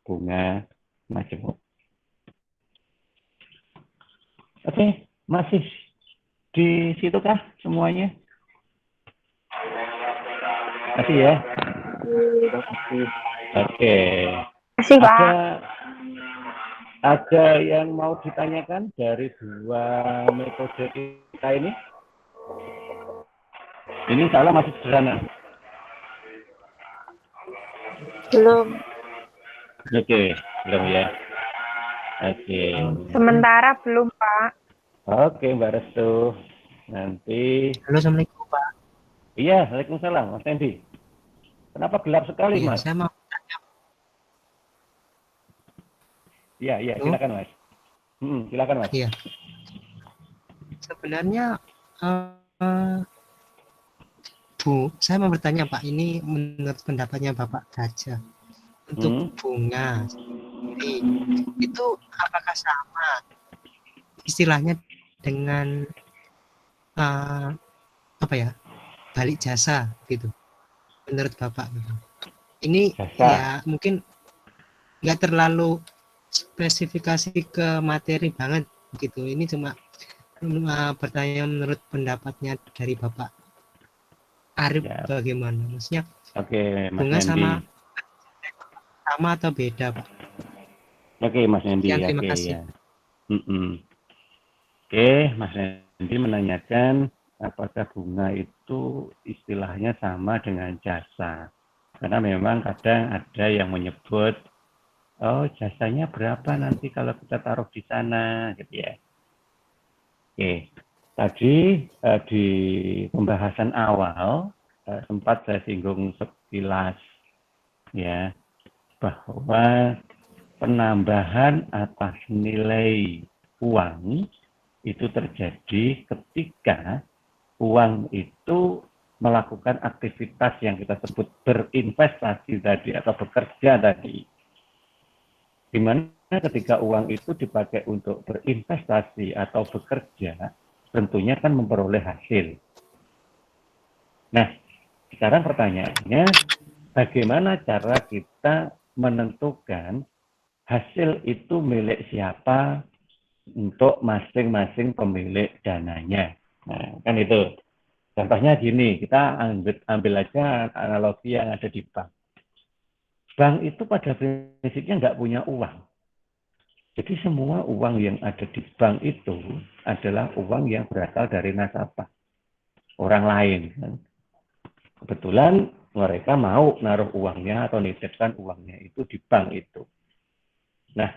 Speaker 1: bunga majemuk. Oke, masih di situ kah semuanya? Masih ya? Oke.
Speaker 2: Masih, Pak.
Speaker 1: Ada yang mau ditanyakan dari 2 metode kita ini? Ini salah masih sederhana.
Speaker 2: Belum.
Speaker 1: Oke, belum ya. Oke.
Speaker 2: Sementara belum, Pak.
Speaker 1: Oke, Mbak Restu. Nanti.
Speaker 4: Halo, Assalamualaikum, Pak.
Speaker 1: Iya, Waalaikumsalam, Mas Tendi. Kenapa gelap sekali,
Speaker 4: Iya,
Speaker 1: Mas?
Speaker 4: saya mau.
Speaker 1: Iya, silakan, Mas. Silakan, Mas.
Speaker 4: Iya. Sebenarnya saya mau bertanya Pak, ini menurut pendapatnya Bapak saja. Untuk bunga itu apakah sama istilahnya dengan apa ya, balik jasa gitu menurut Bapak gitu. Ini
Speaker 1: jasa.
Speaker 4: ya mungkin nggak terlalu spesifikasi ke materi banget gitu, ini cuma pertanyaan menurut pendapatnya dari Bapak Arif ya. Bagaimana maksudnya?
Speaker 1: Oke, Mas
Speaker 4: bunga
Speaker 1: Nendi.
Speaker 4: sama atau beda Pak?
Speaker 1: Oke, Mas Nendi.
Speaker 4: Terima
Speaker 1: Oke,
Speaker 4: kasih.
Speaker 1: Ya. Oke, Mas Nendi menanyakan apakah bunga itu istilahnya sama dengan jasa. Karena memang kadang ada yang menyebut, oh jasanya berapa nanti kalau kita taruh di sana, gitu ya. Oke, tadi di pembahasan awal sempat saya singgung sekilas ya, bahwa penambahan atas nilai uang itu terjadi ketika uang itu melakukan aktivitas yang kita sebut berinvestasi tadi atau bekerja tadi. Di mana ketika uang itu dipakai untuk berinvestasi atau bekerja, tentunya kan memperoleh hasil. Nah, sekarang pertanyaannya, bagaimana cara kita menentukan hasil itu milik siapa untuk masing-masing pemilik dananya? Nah, kan itu. Contohnya gini, kita ambil aja analogi yang ada di bank. Bank itu pada prinsipnya nggak punya uang. Jadi semua uang yang ada di bank itu adalah uang yang berasal dari nasabah, orang lain. Kebetulan mereka mau naruh uangnya atau nitipkan uangnya itu di bank itu. Nah,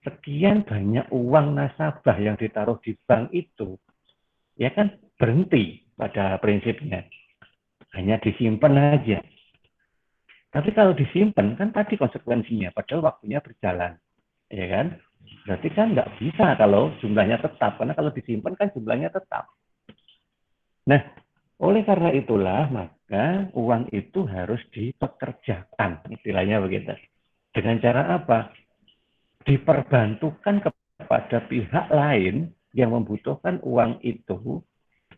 Speaker 1: sekian banyak uang nasabah yang ditaruh di bank itu, ya kan berhenti pada prinsipnya. Hanya disimpan aja. Tapi kalau disimpan, kan tadi konsekuensinya, padahal waktunya berjalan. Ya kan? Berarti kan nggak bisa kalau jumlahnya tetap, karena kalau disimpan kan jumlahnya tetap. Nah, oleh karena itulah, maka uang itu harus dipekerjakan, istilahnya begitu. Dengan cara apa? Diperbantukan kepada pihak lain yang membutuhkan uang itu,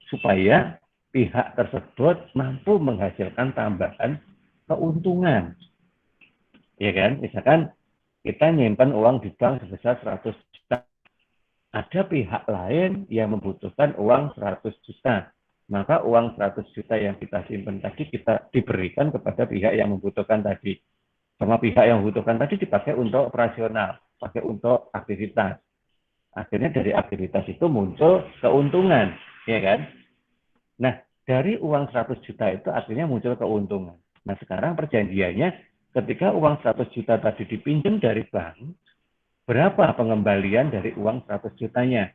Speaker 1: supaya pihak tersebut mampu menghasilkan tambahan keuntungan. Ya kan? Misalkan kita nyimpan uang di bank sebesar 100 juta. Ada pihak lain yang membutuhkan uang 100 juta. Maka uang 100 juta yang kita simpan tadi kita diberikan kepada pihak yang membutuhkan tadi. Sama pihak yang membutuhkan tadi dipakai untuk operasional, pakai untuk aktivitas. Akhirnya dari aktivitas itu muncul keuntungan, ya kan? Nah, dari uang 100 juta itu akhirnya muncul keuntungan. Nah, sekarang perjanjiannya ketika uang 100 juta tadi dipinjam dari bank, berapa pengembalian dari uang 100 jutanya?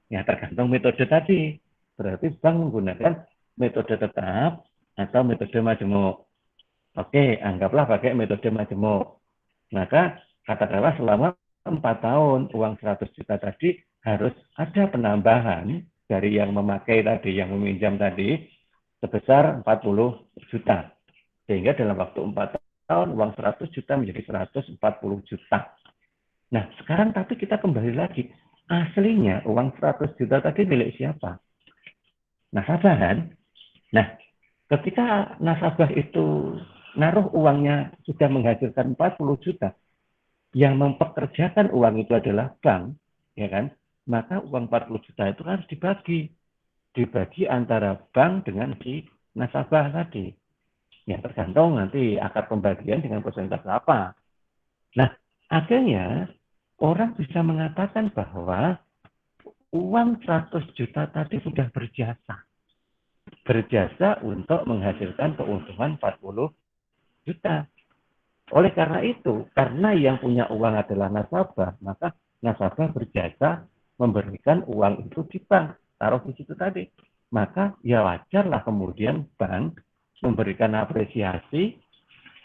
Speaker 1: Ya, tergantung metode tadi. Berarti bank menggunakan metode tetap atau metode majemuk. Oke, anggaplah pakai metode majemuk. Maka katakanlah selama 4 tahun uang 100 juta tadi harus ada penambahan dari yang memakai tadi, yang meminjam tadi, sebesar 40 juta. Sehingga dalam waktu 4 tahun uang 100 juta menjadi 140 juta. Nah, sekarang tapi kita kembali lagi. Aslinya uang 100 juta tadi milik siapa? Nasabah kan? Nah, ketika nasabah itu naruh uangnya sudah menghasilkan 40 juta, yang mempekerjakan uang itu adalah bank, ya kan? Maka uang 40 juta itu harus dibagi antara bank dengan si nasabah tadi. Ya tergantung nanti akar pembagian dengan persentase apa. Nah, akhirnya orang bisa mengatakan bahwa uang 100 juta tadi sudah berjasa. Berjasa untuk menghasilkan keuntungan 40 juta. Oleh karena itu, karena yang punya uang adalah nasabah, maka nasabah berjasa memberikan uang itu di bank, taruh di situ tadi. Maka ya wajarlah kemudian bank memberikan apresiasi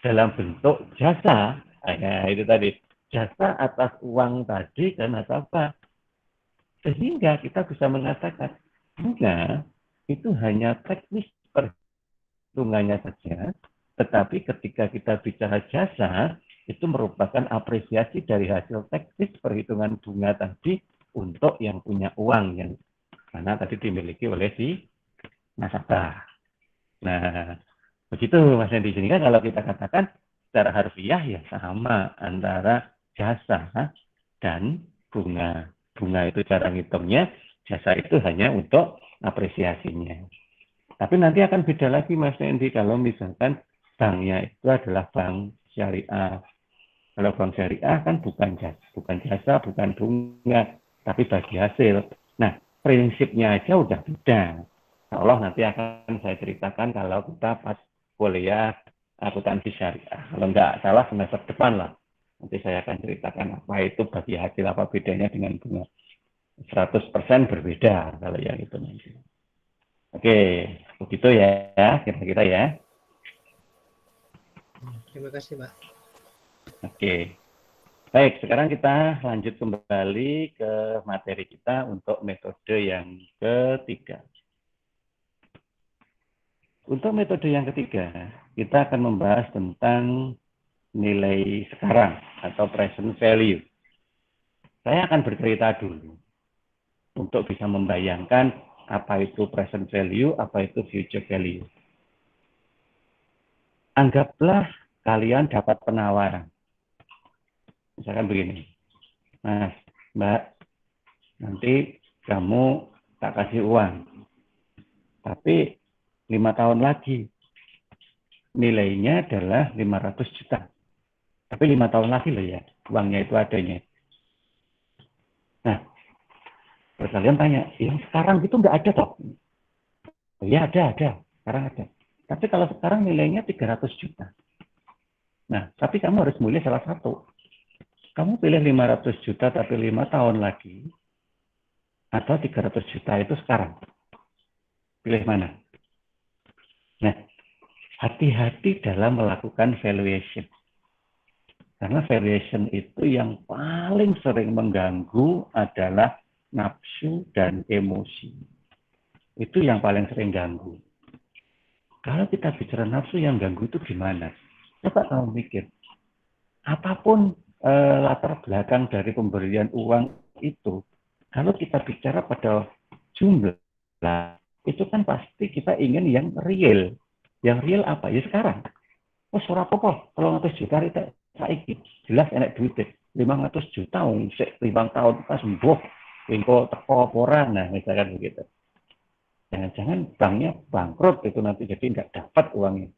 Speaker 1: dalam bentuk jasa. Nah, itu tadi, jasa atas uang tadi ke nasabah. Sehingga kita bisa mengatakan, bunga itu hanya teknis bunganya saja, tetapi ketika kita bicara jasa, itu merupakan apresiasi dari hasil teknis perhitungan bunga tadi untuk yang punya uang yang mana tadi dimiliki oleh si nasabah. Nah, begitu Mas Hendy. Sehingga kalau kita katakan secara harfiah ya sama antara jasa dan bunga. Bunga itu cara ngitungnya, jasa itu hanya untuk apresiasinya. Tapi nanti akan beda lagi Mas Hendy kalau misalkan banknya itu adalah bank syariah. Kalau bank syariah kan bukan jasa, bukan bunga, tapi bagi hasil. Nah, prinsipnya aja udah beda. Allah nanti akan saya ceritakan kalau kita pas kuliah akuntansi syariah. Kalau nggak salah semester depan lah. Nanti saya akan ceritakan apa itu bagi hasil, apa bedanya dengan bunga. 100% berbeda kalau yang itu nanti. Oke, begitu ya kira-kira ya.
Speaker 4: Terima kasih, Pak.
Speaker 1: Oke. Baik, sekarang kita lanjut kembali ke materi kita untuk metode yang ketiga. Untuk metode yang ketiga, kita akan membahas tentang nilai sekarang atau present value. Saya akan bercerita dulu untuk bisa membayangkan apa itu present value, apa itu future value. Anggaplah kalian dapat penawaran. Misalkan begini, Mas, Mbak, nanti kamu tak kasih uang, tapi 5 tahun lagi nilainya adalah 500 juta. Tapi 5 tahun lagi loh ya, uangnya itu adanya. Nah, kalian tanya, yang sekarang itu nggak ada toh? Oh, ya ada, sekarang ada. Tapi kalau sekarang nilainya 300 juta. Nah, tapi kamu harus milih salah satu. Kamu pilih 500 juta tapi 5 tahun lagi, atau 300 juta itu sekarang. Pilih mana? Nah, hati-hati dalam melakukan valuation. Karena valuation itu yang paling sering mengganggu adalah nafsu dan emosi. Itu yang paling sering ganggu. Kalau kita bicara nafsu yang ganggu itu gimana? Coba kamu mikir. Apapun latar belakang dari pemberian uang itu, kalau kita bicara pada jumlah, itu kan pasti kita ingin yang real. Yang real apa? Ya sekarang. Oh, surah apa? Kalau 100 juta kita saiki jelas enak duit 500 juta sik 5 tahun pas sembuh engko teko ora, nah misalkan begitu. Jangan-jangan banknya bangkrut itu nanti jadi nggak dapat uangnya.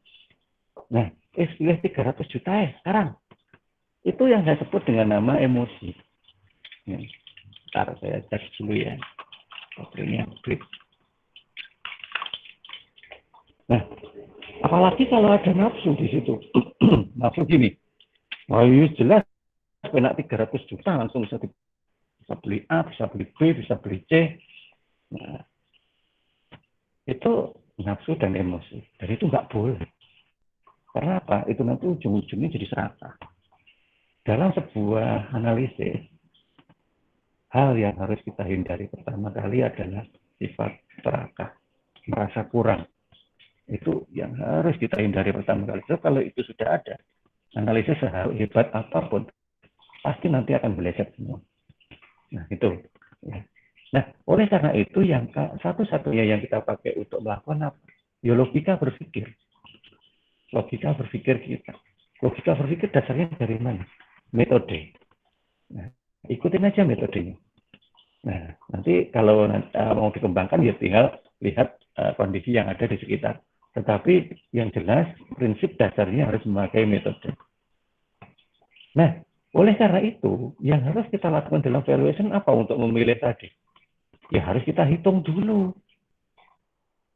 Speaker 1: Nah, pilih 300 juta sekarang. Itu yang saya sebut dengan nama emosi. Ya, ntar saya cek dulu ya. Baterainya klik. Nah, apalagi kalau ada nafsu di situ. Nafsu gini. Wah, ini jelas kena 300 juta langsung bisa beli A, bisa beli B, bisa beli C. Nah, itu nafsu dan emosi. Dan itu nggak boleh. Karena apa? Itu nanti ujung-ujungnya jadi serakah. Dalam sebuah analisis, hal yang harus kita hindari pertama kali adalah sifat serakah, merasa kurang. Itu yang harus kita hindari pertama kali. So, kalau itu sudah ada, analisis sehebat apapun, pasti nanti akan meleset semua. Nah, itu. Nah, oleh karena itu, yang satu-satunya yang kita pakai untuk melakukan apa? Ya, logika berpikir. Logika berpikir kita. Logika berpikir dasarnya dari mana? Metode. Nah, ikutin aja metodenya. Nah, nanti kalau mau dikembangkan ya tinggal lihat kondisi yang ada di sekitar. Tetapi yang jelas prinsip dasarnya harus memakai metode. Nah, oleh karena itu yang harus kita lakukan dalam valuation apa untuk memilih tadi? Ya harus kita hitung dulu.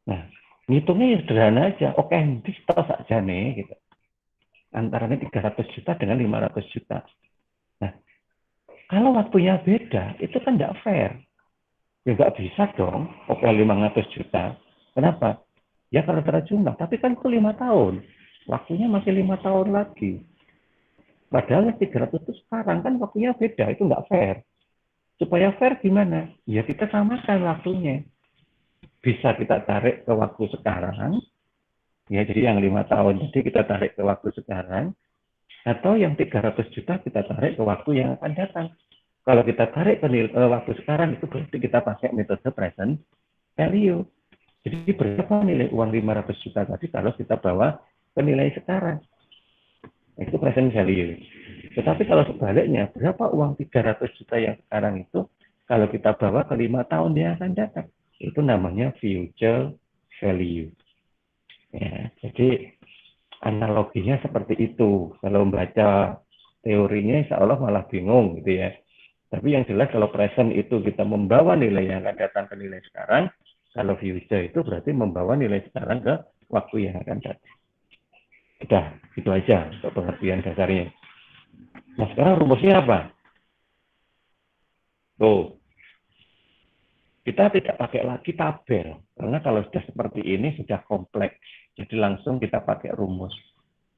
Speaker 1: Nah, ngitungnya ya sederhana aja. Oke, di stop saja nih gitu. Antaranya 300 juta dengan 500 juta. Nah, kalau waktunya beda, itu kan nggak fair. Ya nggak bisa dong, oke 500 juta. Kenapa? Ya kalau secara jumlah, tapi kan itu 5 tahun. Waktunya masih 5 tahun lagi. Padahal 300 itu sekarang kan waktunya beda, itu nggak fair. Supaya fair gimana? Ya kita samakan waktunya. Bisa kita tarik ke waktu sekarang, Ya, jadi yang 5 tahun jadi kita tarik ke waktu sekarang, atau yang 300 juta kita tarik ke waktu yang akan datang. Kalau kita tarik ke waktu sekarang, itu berarti kita pakai metode present value. Jadi berapa nilai uang 500 juta tadi kalau kita bawa ke nilai sekarang? Itu present value. Tetapi kalau sebaliknya, berapa uang 300 juta yang sekarang itu kalau kita bawa ke 5 tahun yang akan datang? Itu namanya future value. Ya, jadi analoginya seperti itu. Kalau membaca teorinya insya Allah malah bingung gitu ya. Tapi yang jelas kalau present itu kita membawa nilai yang akan datang ke nilai sekarang, kalau future itu berarti membawa nilai sekarang ke waktu yang akan datang. Udah, itu aja untuk pengertian dasarnya. Nah sekarang rumusnya apa? Tuh, kita tidak pakai lagi tabel, karena kalau sudah seperti ini sudah kompleks. Jadi langsung kita pakai rumus.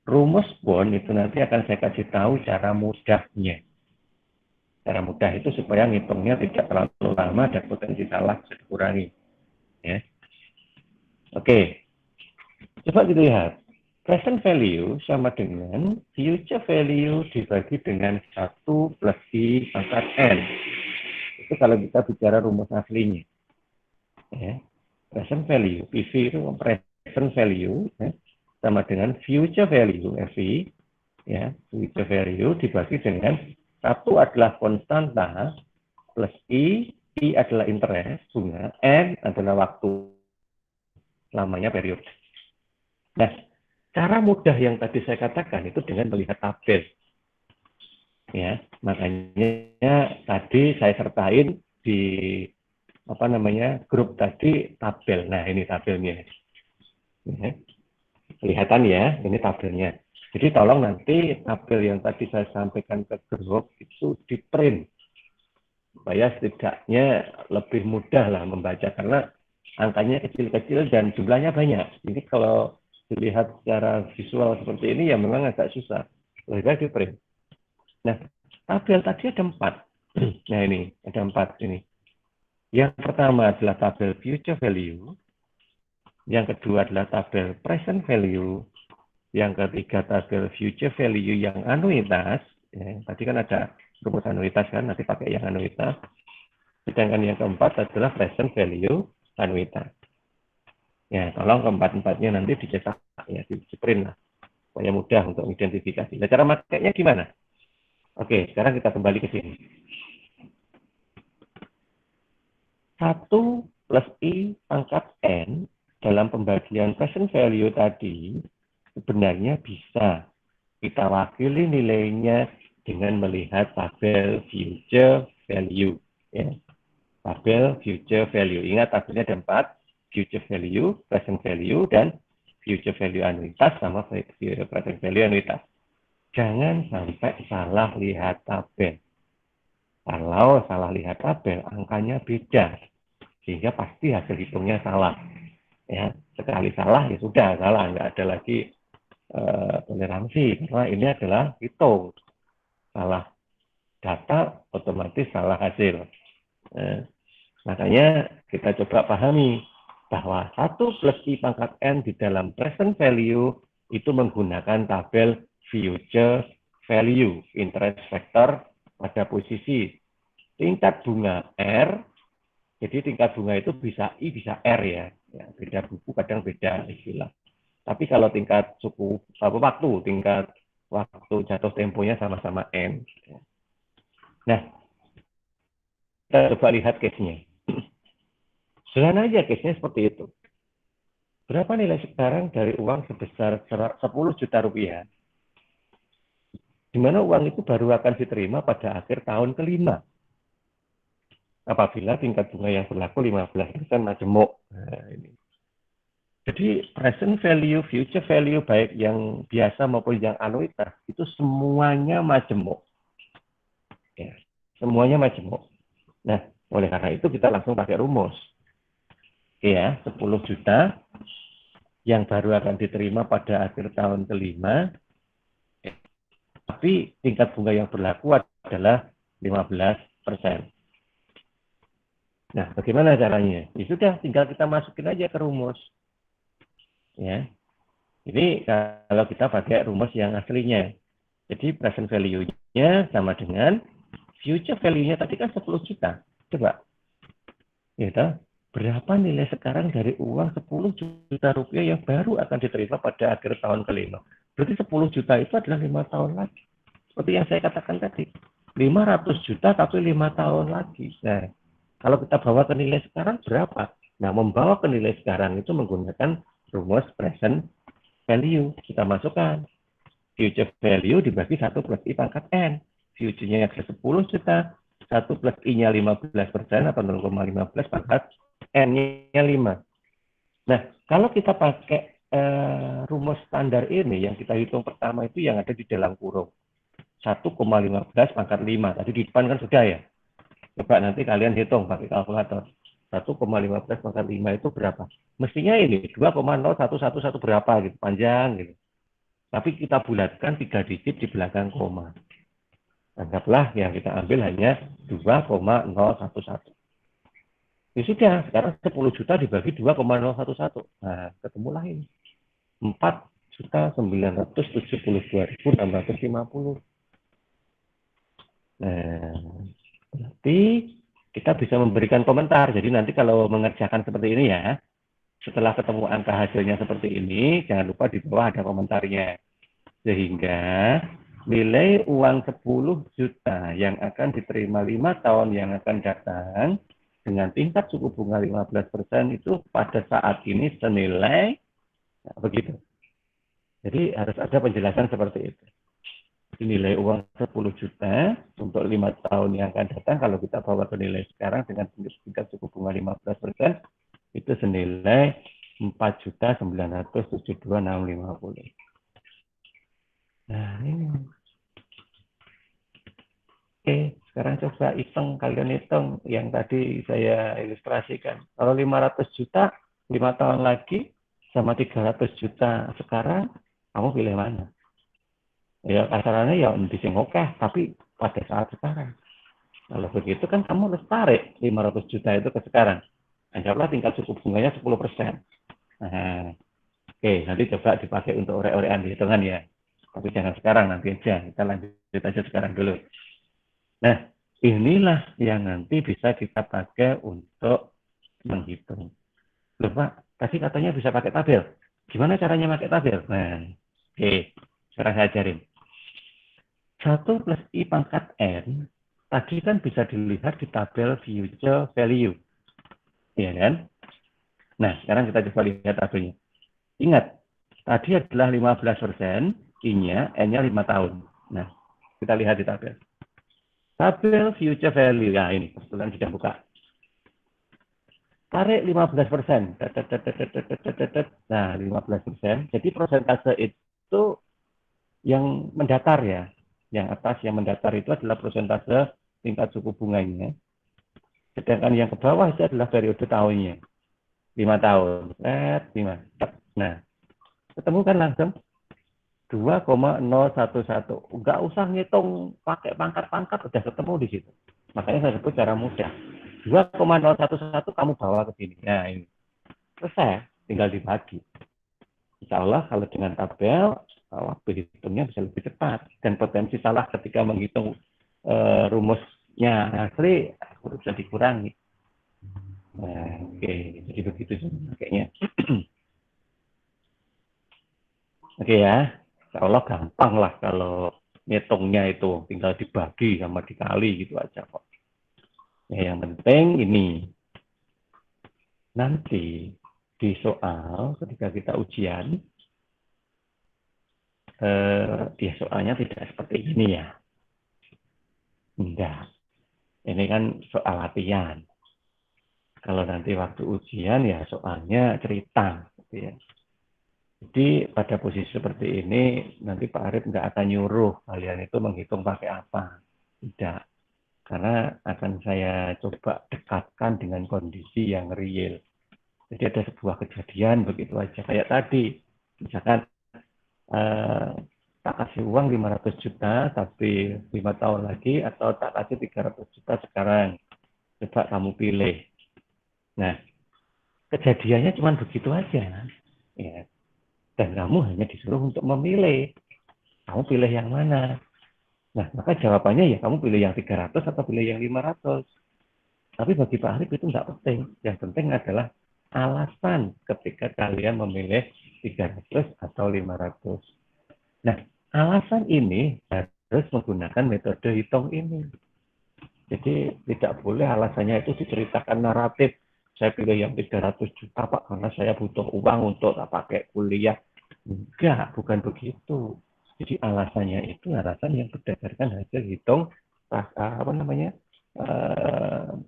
Speaker 1: Rumus pun itu nanti akan saya kasih tahu cara mudahnya. Cara mudah itu supaya ngitungnya tidak terlalu lama dan potensi salah bisa dikurangi. Ya. Oke, coba kita lihat. Present value sama dengan future value dibagi dengan 1 plus I pangkat N. Itu kalau kita bicara rumus aslinya. Ya. Present value, PV itu present value, ya, sama dengan future value, FV, ya, future value dibagi dengan 1 adalah konstanta, plus I adalah interest, bunga, N adalah waktu, lamanya periode. Nah, cara mudah yang tadi saya katakan itu dengan melihat tabel. Ya, makanya tadi saya sertain di grup tadi tabel. Nah, ini tabelnya. Ya. Kelihatan ya, ini tabelnya. Jadi tolong nanti tabel yang tadi saya sampaikan ke grup itu di print supaya setidaknya lebih mudah lah membaca karena angkanya kecil-kecil dan jumlahnya banyak. Jadi kalau dilihat secara visual seperti ini ya memang agak susah. Lebih baik di print. Nah, tabel tadi ada 4. Nah ini, ada 4 ini. Yang pertama adalah tabel future value. Yang kedua adalah tabel present value. Yang ketiga tabel future value yang anuitas. Ya, tadi kan ada rumus anuitas kan, nanti pakai yang anuitas. Sedangkan yang keempat adalah present value anuitas. Ya, tolong keempat-empatnya nanti dicetak ya, di print lah. Supaya mudah untuk identifikasi. Nah, cara makainya gimana? Oke, sekarang kita kembali ke sini. 1 plus I pangkat N dalam pembagian present value tadi sebenarnya bisa kita wakili nilainya dengan melihat tabel future value. Ya. Tabel future value. Ingat tabelnya ada 4. Future value, present value, dan future value anuitas sama present value anuitas. Jangan sampai salah lihat tabel. Kalau salah lihat tabel, angkanya beda. Sehingga pasti hasil hitungnya salah. Ya, sekali salah ya sudah salah, nggak ada lagi toleransi karena ini adalah hitung. Salah data otomatis salah hasil. Makanya kita coba pahami bahwa 1 plus I pangkat N di dalam present value itu menggunakan tabel future value, interest factor pada posisi tingkat bunga R. Jadi tingkat bunga itu bisa I, bisa R ya. Beda buku kadang beda istilah. Tapi kalau tingkat tingkat waktu jatuh temponya sama-sama N. Nah, kita coba lihat case-nya. Sederhana aja case-nya seperti itu. Berapa nilai sekarang dari uang sebesar 10 juta rupiah? Di mana uang itu baru akan diterima pada akhir tahun kelima. Apabila tingkat bunga yang berlaku 15% majemuk. Nah, ini. Jadi present value, future value baik yang biasa maupun yang anuitas itu semuanya majemuk. Ya, semuanya majemuk. Nah, oleh karena itu kita langsung pakai rumus. Ya, 10 juta yang baru akan diterima pada akhir tahun kelima, tapi tingkat bunga yang berlaku adalah 15%. Nah, bagaimana caranya? Ya sudah, tinggal kita masukin aja ke rumus. Ya. Ini kalau kita pakai rumus yang aslinya. Jadi present value-nya sama dengan future value-nya tadi kan 10 juta. Coba. Ya, berapa nilai sekarang dari uang 10 juta rupiah yang baru akan diterima pada akhir tahun kelima. Berarti 10 juta itu adalah 5 tahun lagi. Seperti yang saya katakan tadi. 500 juta tapi 5 tahun lagi. Nah, kalau kita bawa ke nilai sekarang berapa? Nah, membawa ke nilai sekarang itu menggunakan rumus present value. Kita masukkan future value dibagi 1 plus I pangkat N. Future-nya 10 juta, 1 plus I-nya 15% atau 0,15 pangkat N-nya 5. Nah, kalau kita pakai rumus standar ini, yang kita hitung pertama itu yang ada di dalam kurung. 1,15 pangkat 5. Tadi di depan kan sudah ya. Coba nanti kalian hitung pakai kalkulator. 1,15 pangkat 5 itu berapa? Mestinya ini 2,0111 berapa gitu, panjang gitu. Tapi kita bulatkan 3 digit di belakang koma. Anggaplah yang kita ambil hanya 2,011. Ya sudah, sekarang 10 juta dibagi 2,011. Nah, ketemulah ini. 4.972.650. Nah, berarti kita bisa memberikan komentar. Jadi nanti kalau mengerjakan seperti ini ya, setelah ketemu angka hasilnya seperti ini, jangan lupa di bawah ada komentarnya. Sehingga nilai uang 10 juta yang akan diterima 5 tahun yang akan datang dengan tingkat suku bunga 15% itu pada saat ini senilai, nah, begitu. Jadi harus ada penjelasan seperti itu. Nilai uang 10 juta untuk 5 tahun yang akan datang, kalau kita bawa ke nilai sekarang dengan tingkat suku bunga 15%, itu senilai 4.972.650. Nah, ini. Oke, sekarang coba hitung, kalian hitung yang tadi saya ilustrasikan. Kalau 500 juta, 5 tahun lagi, sama 300 juta sekarang, kamu pilih mana? Ya, kasarannya ya di sing oke, tapi pada saat sekarang. Kalau begitu kan kamu harus tarik 500 juta itu ke sekarang. Anggaplah tingkat suku bunganya 10%. Nah, oke, nanti coba dipakai untuk orek-orekan di hitungan ya. Tapi jangan sekarang, nanti aja. Kita lanjut aja sekarang dulu. Nah, inilah yang nanti bisa kita pakai untuk menghitung. Loh Pak, tadi katanya bisa pakai tabel. Gimana caranya pakai tabel? Nah, oke, sekarang saya ajarin. 1 plus I pangkat N, tadi kan bisa dilihat di tabel future value. Iya kan? Nah, sekarang kita coba lihat tabelnya. Ingat, tadi adalah 15%, I-nya, N-nya 5 tahun. Nah, kita lihat di tabel. Tabel future value, ya ini, kebetulan sudah buka. Tarik 15%. Nah, 15%. Jadi persentase itu yang mendatar ya. Yang atas yang mendatar itu adalah persentase tingkat suku bunganya. Sedangkan yang ke bawah itu adalah periode tahunnya. 5 tahun. 5. Nah, ketemu kan langsung 2,011. Enggak usah ngitung pakai pangkat-pangkat, udah ketemu di situ. Makanya saya sebut cara mudah. 2,011 kamu bawa ke sini. Nah, ini. Selesai, tinggal dibagi. Insya Allah kalau dengan tabel, waktu hitungnya bisa lebih cepat. Dan potensi salah ketika menghitung rumusnya asli, bisa dikurangi. Nah, oke, jadi begitu kayaknya. Oke ya, insya Allah gampang lah kalau ngitungnya itu tinggal dibagi sama dikali gitu aja kok. Ya, yang penting ini nanti di soal ketika kita ujian, dia soalnya tidak seperti ini ya. Enggak, ini kan soal latihan. Kalau nanti waktu ujian ya soalnya cerita, gitu ya. Jadi pada posisi seperti ini nanti Pak Arif nggak akan nyuruh kalian itu menghitung pakai apa, tidak. Karena akan saya coba dekatkan dengan kondisi yang real. Jadi ada sebuah kejadian begitu aja kayak tadi, misalkan tak kasih uang 500 juta tapi 5 tahun lagi atau tak kasih 300 juta sekarang, coba kamu pilih. Nah, kejadiannya cuma begitu aja, ya. Dan kamu hanya disuruh untuk memilih. Kamu pilih yang mana? Nah, maka jawabannya ya kamu pilih yang 300 atau pilih yang 500. Tapi bagi Pak Arif itu nggak penting. Yang penting adalah alasan ketika kalian memilih 300 atau 500. Nah, alasan ini harus menggunakan metode hitung ini. Jadi tidak boleh alasannya itu diceritakan naratif. Saya pilih yang 300 juta Pak karena saya butuh uang untuk pakai kuliah. Enggak, bukan begitu. Jadi alasannya itu alasan yang berdasarkan hasil hitung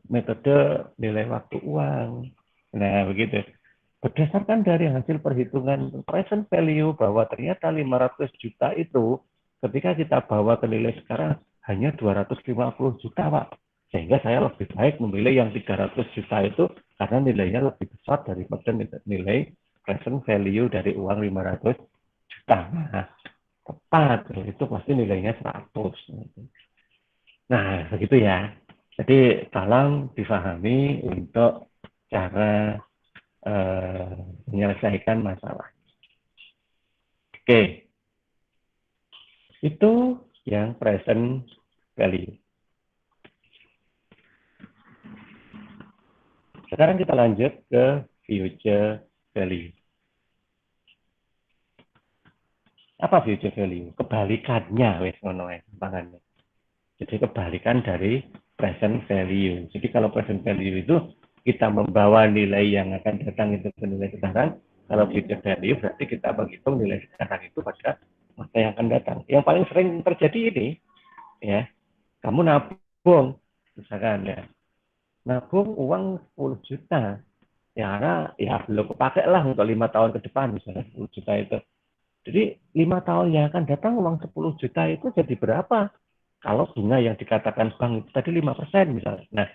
Speaker 1: metode nilai waktu uang. Nah, begitu. Berdasarkan dari hasil perhitungan present value bahwa ternyata 500 juta itu ketika kita bawa ke nilai sekarang hanya 250 juta, Pak. Sehingga saya lebih baik memilih yang 300 juta itu karena nilainya lebih besar daripada nilai present value dari uang 500 juta. Nah, tepat, itu pasti nilainya 100. Nah, begitu ya. Jadi, tolong difahami untuk cara menyelesaikan masalah. Oke, itu yang present value. Sekarang kita lanjut ke future value. Apa future value? Kebalikannya, wes ngono ya, gampangannya. Jadi kebalikan dari present value. Jadi kalau present value itu kita membawa nilai yang akan datang itu ke nilai sekarang. Kalau future value berarti kita menghitung nilai sekarang itu pada masa yang akan datang. Yang paling sering terjadi ini, ya, kamu nabung, misalkan ya, nabung uang 10 juta, ya karena ya belum kepakai lah untuk 5 tahun ke depan misalnya 10 juta itu. Jadi 5 tahun yang akan datang uang 10 juta itu jadi berapa? Kalau bunga yang dikatakan bank itu tadi 5% misalnya. Nah,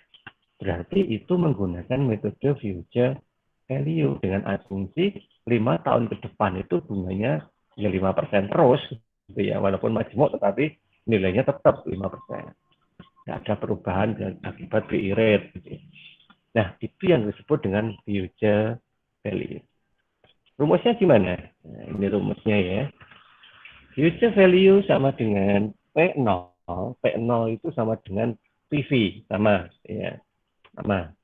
Speaker 1: berarti itu menggunakan metode future value dengan asumsi 5 tahun ke depan itu bunganya ya 5% terus gitu ya, walaupun majemuk tetapi nilainya tetap 5%. Tidak ada perubahan akibat BI rate gitu. Nah, itu yang disebut dengan future value. Rumusnya gimana? Nah, ini rumusnya ya. Future value sama dengan P0. P0 itu sama dengan PV, sama ya. Sama.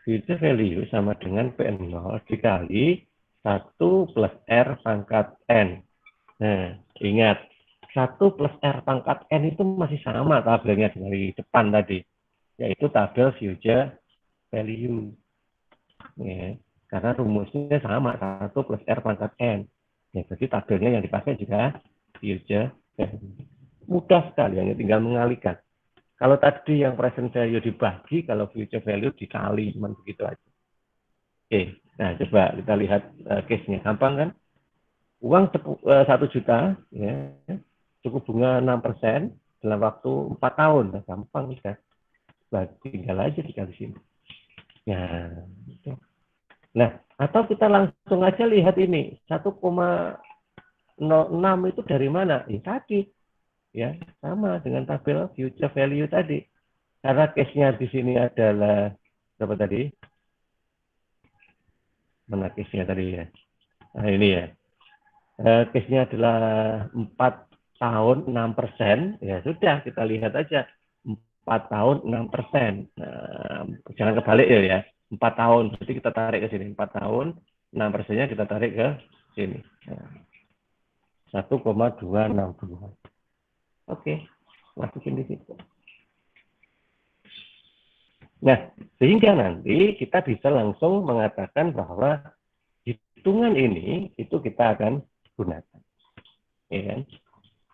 Speaker 1: Future value sama dengan P0 dikali 1 plus R pangkat N. Nah, ingat, 1 plus R pangkat N itu masih sama tabelnya dari depan tadi, yaitu tabel future value. Ya, karena rumusnya sama, 1 plus R pangkat N. Ya, jadi tabelnya yang dipakai juga future value. Mudah sekali, hanya tinggal mengalihkan. Kalau tadi yang present value dibagi, kalau future value dikali, cuma begitu aja. Oke, nah coba kita lihat case-nya. Gampang kan? Uang 1 juta, ya, cukup bunga 6% dalam waktu 4 tahun. Nah, gampang kan? Tinggal aja dikali sini. Nah, atau kita langsung aja lihat ini, 1,06 itu dari mana? Tadi. Ya, sama dengan tabel future value tadi. Karena case-nya di sini adalah berapa tadi? Mana case-nya tadi ya? Nah, ini ya. Case-nya adalah 4 tahun 6%. Ya sudah, kita lihat aja. 4 tahun 6%. Nah, jangan kebalik ya. 4 tahun. Jadi kita tarik ke sini. 4 tahun 6%-nya kita tarik ke sini. Nah, 1,262. Oke, masukin di situ. Nah, sehingga nanti kita bisa langsung mengatakan bahwa hitungan ini itu kita akan gunakan. Ya kan?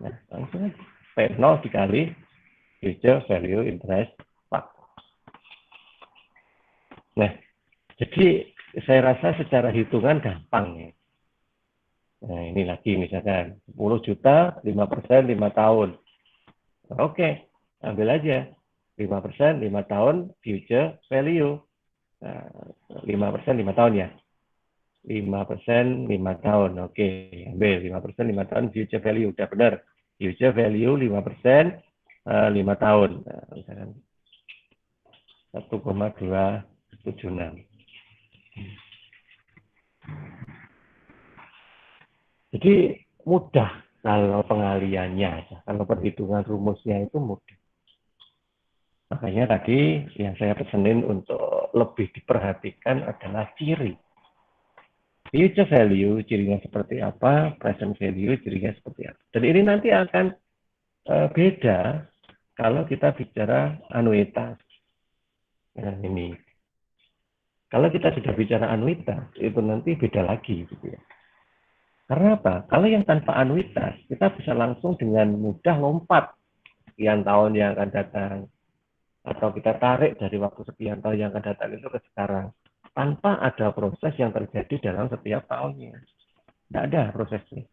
Speaker 1: Nah, langsung P0 dikali future value interest factor. Nah, jadi saya rasa secara hitungan gampang ya. Nah, ini lagi misalkan 10 juta, 5%, 5 tahun. Oke, ambil aja 5%, 5 tahun future value. 5% 5 tahun ya. 5% 5 tahun. Oke, ambil 5% 5 tahun future value. Udah benar. Future value 5% 5 tahun. Nah, misalkan 1,276.
Speaker 5: Jadi mudah kalau pengaliannya, kalau perhitungan rumusnya itu mudah. Makanya tadi yang saya pesenin untuk lebih diperhatikan adalah ciri. Future value cirinya seperti apa, present value cirinya seperti apa. Dan ini nanti akan beda kalau kita bicara anuitas. Nah, ini. Kalau kita sudah bicara anuitas, itu nanti beda lagi. Gitu ya. Karena apa? Kalau yang tanpa anuitas, kita bisa langsung dengan mudah lompat sekian tahun yang akan datang. Atau kita tarik dari waktu sekian tahun yang akan datang itu ke sekarang. Tanpa ada proses yang terjadi dalam setiap tahunnya. Tidak ada prosesnya.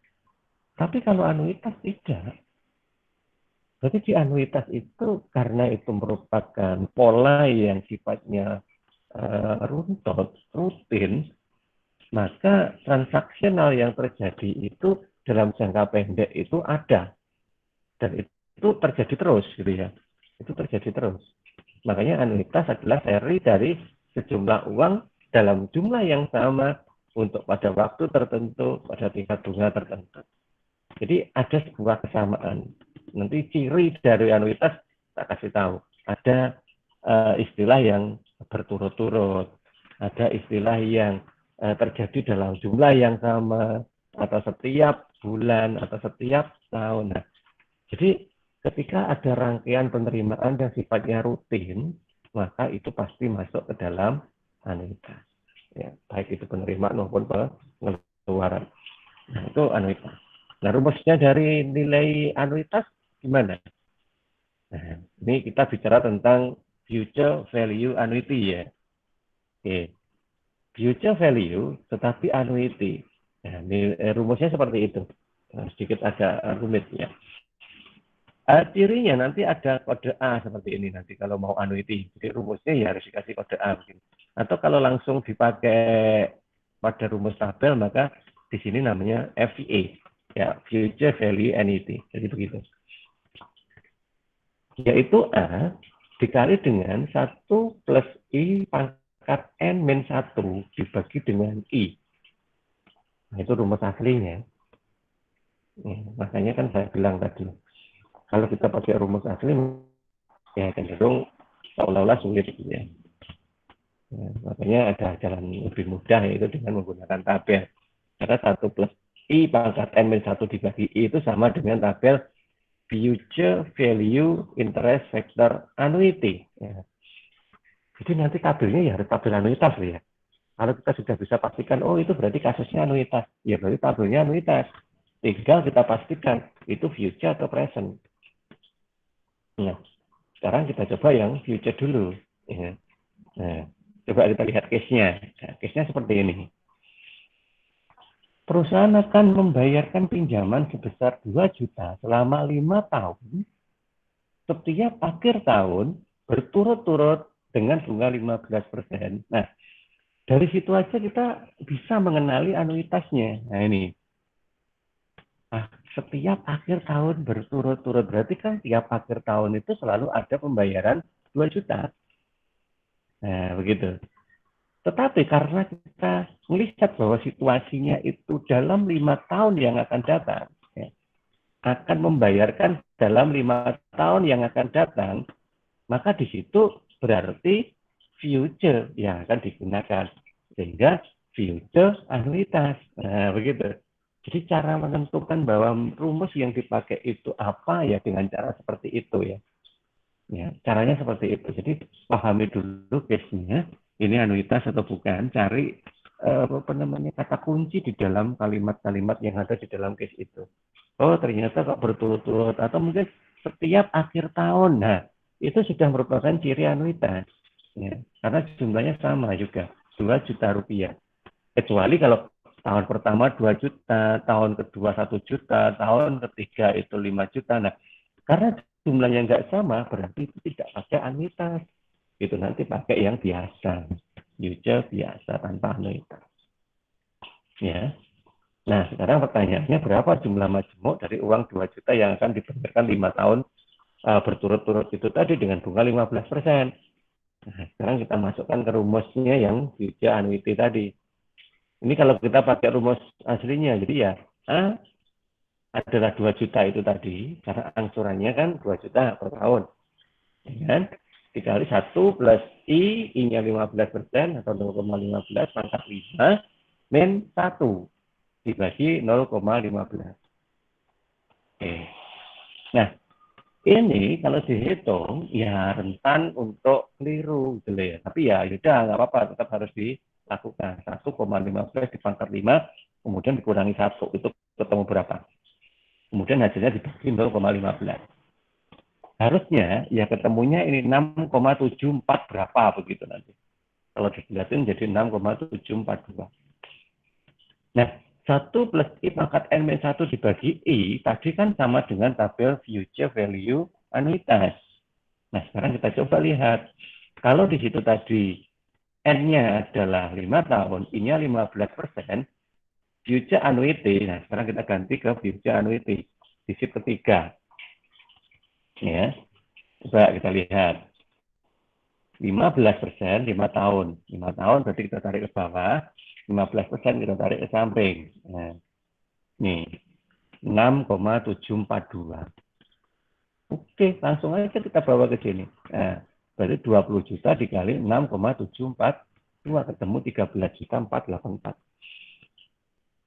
Speaker 5: Tapi kalau anuitas tidak. Berarti di anuitas itu karena itu merupakan pola yang sifatnya rutin, maka transaksional yang terjadi itu dalam jangka pendek itu ada. Dan itu terjadi terus gitu ya. Itu terjadi terus. Makanya anuitas adalah seri dari sejumlah uang dalam jumlah yang sama untuk pada waktu tertentu, pada tingkat bunga tertentu. Jadi ada sebuah kesamaan. Nanti ciri dari anuitas tak kasih tahu. Ada istilah yang berturut-turut, ada istilah yang terjadi dalam jumlah yang sama, atau setiap bulan, atau setiap tahun. Nah, jadi ketika ada rangkaian penerimaan yang sifatnya rutin, maka itu pasti masuk ke dalam anuitas. Ya, baik itu penerimaan maupun pengeluaran. Nah, itu anuitas. Nah, rumusnya dari nilai anuitas gimana? Nah, ini kita bicara tentang future value annuity ya. Oke. Future value tetapi annuity. Nah, ini, rumusnya seperti itu. Nah, sedikit agak rumit ya. Cirinya nanti ada kode A seperti ini nanti kalau mau annuity. Jadi rumusnya ya harus dikasih kode A mungkin. Atau kalau langsung dipakai pada rumus tabel maka di sini namanya FVA. Ya, future value annuity. Jadi begitu. Yaitu A dikali dengan 1 plus I pangkat N min 1 dibagi dengan I. Nah, itu rumus aslinya. Makanya kan saya bilang tadi, kalau kita pakai rumus asli, ya cenderung seolah-olah sulit. Ya. Nah, makanya ada jalan lebih mudah, yaitu dengan menggunakan tabel. Karena 1 plus I pangkat N min 1 dibagi I itu sama dengan tabel future value interest factor annuity. Ya. Jadi nanti tabelnya ya harus tabel anuitas ya. Kalau kita sudah bisa pastikan, oh itu berarti kasusnya anuitas. Ya berarti tabelnya anuitas. Tinggal kita pastikan itu future atau present. Nah, sekarang kita coba yang future dulu. Ya. Nah, coba kita lihat case-nya. Nah, case-nya seperti ini. Perusahaan akan membayarkan pinjaman sebesar 2 juta selama 5 tahun setiap akhir tahun berturut-turut dengan bunga 15%. Nah, dari situ aja kita bisa mengenali anuitasnya. Nah, ini. Nah, setiap akhir tahun berturut-turut berarti kan tiap akhir tahun itu selalu ada pembayaran 2 juta. Nah, begitu. Tetapi karena kita melihat bahwa situasinya itu dalam 5 tahun yang akan datang, ya, akan membayarkan dalam 5 tahun yang akan datang, maka di situ berarti future yang akan digunakan. Sehingga future anuitas. Nah, begitu. Jadi cara menentukan bahwa rumus yang dipakai itu apa ya dengan cara seperti itu ya. Ya, caranya seperti itu. Jadi pahami dulu case-nya. Ini anuitas atau bukan, cari kata kunci di dalam kalimat-kalimat yang ada di dalam case itu. Oh, ternyata kok berturut-turut atau mungkin setiap akhir tahun. Nah, itu sudah merupakan ciri anuitas. Ya, karena jumlahnya sama juga, 2 juta rupiah. Kecuali kalau tahun pertama 2 juta, tahun kedua 1 juta, tahun ketiga itu 5 juta. Nah, karena jumlahnya nggak sama, berarti itu tidak pakai anuitas. Itu nanti pakai yang biasa, future biasa tanpa anuitas. Ya. Nah, sekarang pertanyaannya berapa jumlah majemuk dari uang 2 juta yang akan dibayarkan 5 tahun berturut-turut itu tadi dengan bunga 15%. Nah, sekarang kita masukkan ke rumusnya yang future annuity tadi. Ini kalau kita pakai rumus aslinya, jadi ya A adalah 2 juta itu tadi, karena angsurannya kan 2 juta per tahun. Ya kan? Dikali 1 plus I-nya 15% atau 0,15 pangkat 5 min 1 dibagi 0,15. Oke. Nah, ini kalau dihitung ya rentan untuk keliru gitu ya. Tapi ya udah nggak apa-apa, tetap harus dilakukan. 1,15 dipangkat 5, kemudian dikurangi 1, itu ketemu berapa? Kemudian hasilnya dibagi 0,15. Harusnya ya ketemunya ini 6,74 berapa begitu nanti. Kalau dibulatin jadi 6,742. Nah, 1 plus I pangkat N-1 dibagi I, tadi kan sama dengan tabel future value anuitas. Nah, sekarang kita coba lihat. Kalau di situ tadi N-nya adalah 5 tahun, I-nya 15%, future annuity, nah sekarang kita ganti ke future annuity, di sheet ketiga. Ya, coba kita lihat. 15%, 5 tahun. 5 tahun berarti kita tarik ke bawah, 15% kita tarik ke samping. Nah, nih, 6,742. Oke, langsung aja kita bawa ke sini. Nah, berarti 20 juta dikali 6,742 ketemu 13.484.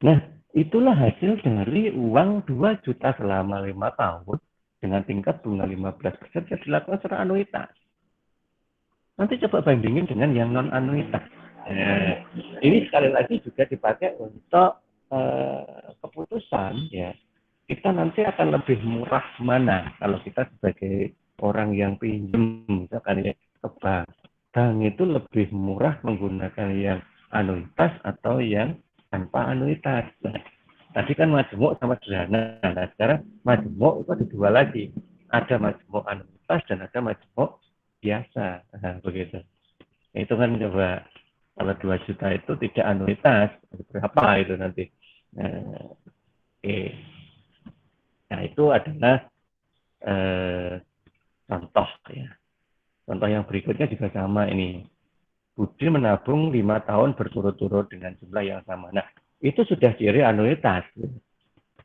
Speaker 5: Nah, itulah hasil dari uang 2 juta selama 5 tahun dengan tingkat bunga 15% yang dilakukan secara anuitas. Nanti coba bandingin dengan yang non anuitas. Ini sekali lagi juga dipakai untuk keputusan ya. Kita nanti akan lebih murah mana kalau kita sebagai orang yang pinjam misalkan ya ke bank. Bank itu lebih murah menggunakan yang anuitas atau yang tanpa anuitas. Nah, tadi kan majemuk sama sederhana. Nah, sekarang majemuk itu ada 2 lagi. Ada majemuk anuitas dan ada majemuk biasa. Nah, begitu. Itu kan coba kalau 2 juta itu tidak anuitas, berapa itu nanti. Oke. Nah, itu adalah contoh ya. Contoh yang berikutnya juga sama ini. Budi menabung 5 tahun berturut-turut dengan jumlah yang sama. Nah, itu sudah ciri anuitas.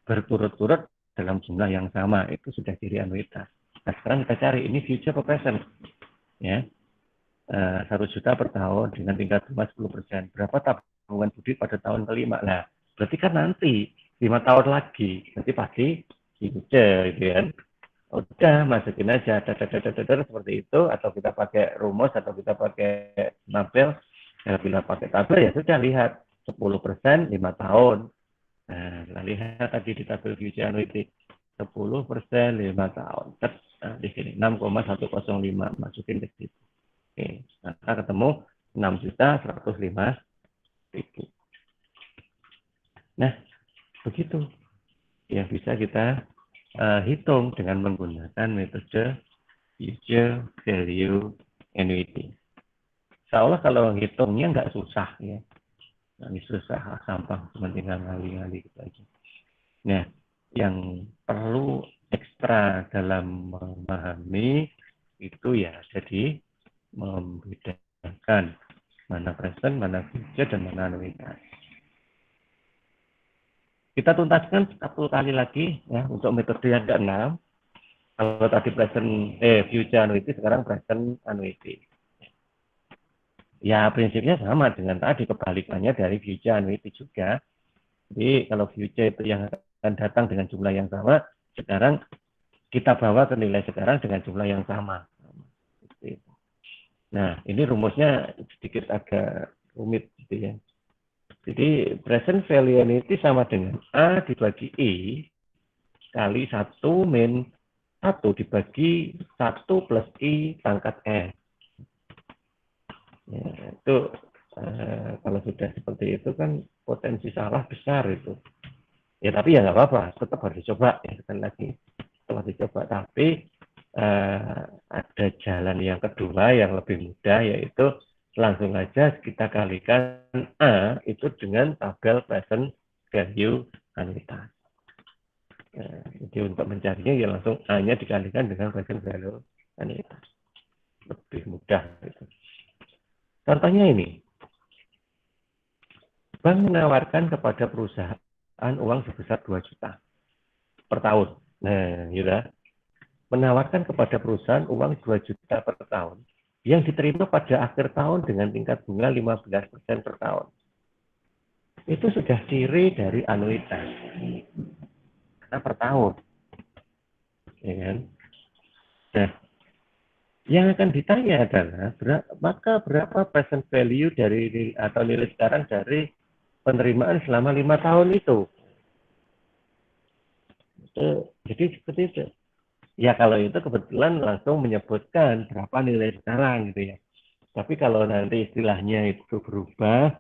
Speaker 5: Berturut-turut dalam jumlah yang sama, itu sudah ciri anuitas. Nah, sekarang kita cari, ini future per present. Ya, 1 juta per tahun dengan tingkat bunga 10%. Berapa tabungan Budi pada tahun kelima? Nah, berarti kan nanti 5 tahun lagi, berarti pasti future, gitu kan. Udah masukin aja seperti itu, atau kita pakai rumus atau kita pakai tabel. Bila pakai tabel ya sudah lihat 10% 5 tahun. Nah, kita lihat tadi di tabel future annuity 10% 5 tahun. Nah, di sini 6,105 masukin ke situ. Oke, maka ketemu 6.105.000. Nah, begitu yang bisa kita hitung dengan menggunakan metode future value annuity. Insya Allah kalau hitungnya nggak susah ya, nggak susah, gampang, cuma tinggal ngali-ngali gitu aja. Nah, yang perlu ekstra dalam memahami itu ya, jadi membedakan mana present, mana future, dan mana anuitas. Kita tuntaskan 1 kali lagi ya untuk metode yang ke-6. Kalau tadi future annuity, sekarang present annuity. Ya prinsipnya sama dengan tadi, kebalikannya dari future annuity juga. Jadi kalau future itu yang akan datang dengan jumlah yang sama, sekarang kita bawa ke nilai sekarang dengan jumlah yang sama. Nah, ini rumusnya sedikit agak rumit gitu ya. Jadi present value annuity sama dengan A dibagi I kali 1 min 1 dibagi 1 plus I pangkat N. Ya, itu kalau sudah seperti itu kan potensi salah besar itu. Ya tapi ya nggak apa-apa, tetap harus dicoba ya sekali lagi. Setelah dicoba, tapi ada jalan yang kedua yang lebih mudah, yaitu langsung aja kita kalikan A itu dengan tabel present value anuitas. Jadi untuk mencarinya ya langsung A-nya dikalikan dengan present value anuitas. Lebih mudah. Gitu. Contohnya ini. Bank menawarkan kepada perusahaan perusahaan uang sebesar 2 juta per tahun. Nah, ya, menawarkan kepada perusahaan uang 2 juta per tahun yang diterima pada akhir tahun dengan tingkat bunga 15% per tahun. Itu sudah ciri dari anuitas. Karena per tahun. Ya kan? Nah, yang akan ditanya adalah maka berapa present value dari atau nilai sekarang dari penerimaan selama 5 tahun itu. Jadi seperti itu. Ya kalau itu kebetulan langsung menyebutkan berapa nilai sekarang gitu ya. Tapi kalau nanti istilahnya itu berubah,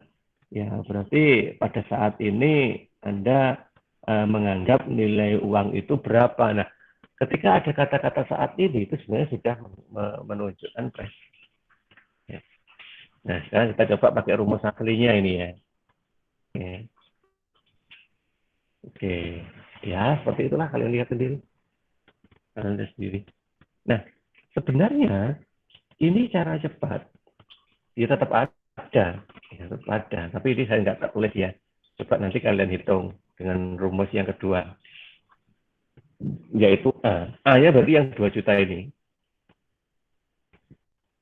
Speaker 5: ya berarti pada saat ini Anda menganggap nilai uang itu berapa. Nah, ketika ada kata-kata saat ini itu sebenarnya sudah menunjukkan price. Ya. Nah, sekarang kita coba pakai rumus aslinya ini ya. Oke. Ya, seperti itulah kalian lihat sendiri. Nah, sebenarnya ini cara cepat. Ya tetap ada. Ya, tetap ada. Tapi ini saya nggak tulis ya. Coba nanti kalian hitung dengan rumus yang kedua. Yaitu A. A-nya berarti yang 2 juta ini.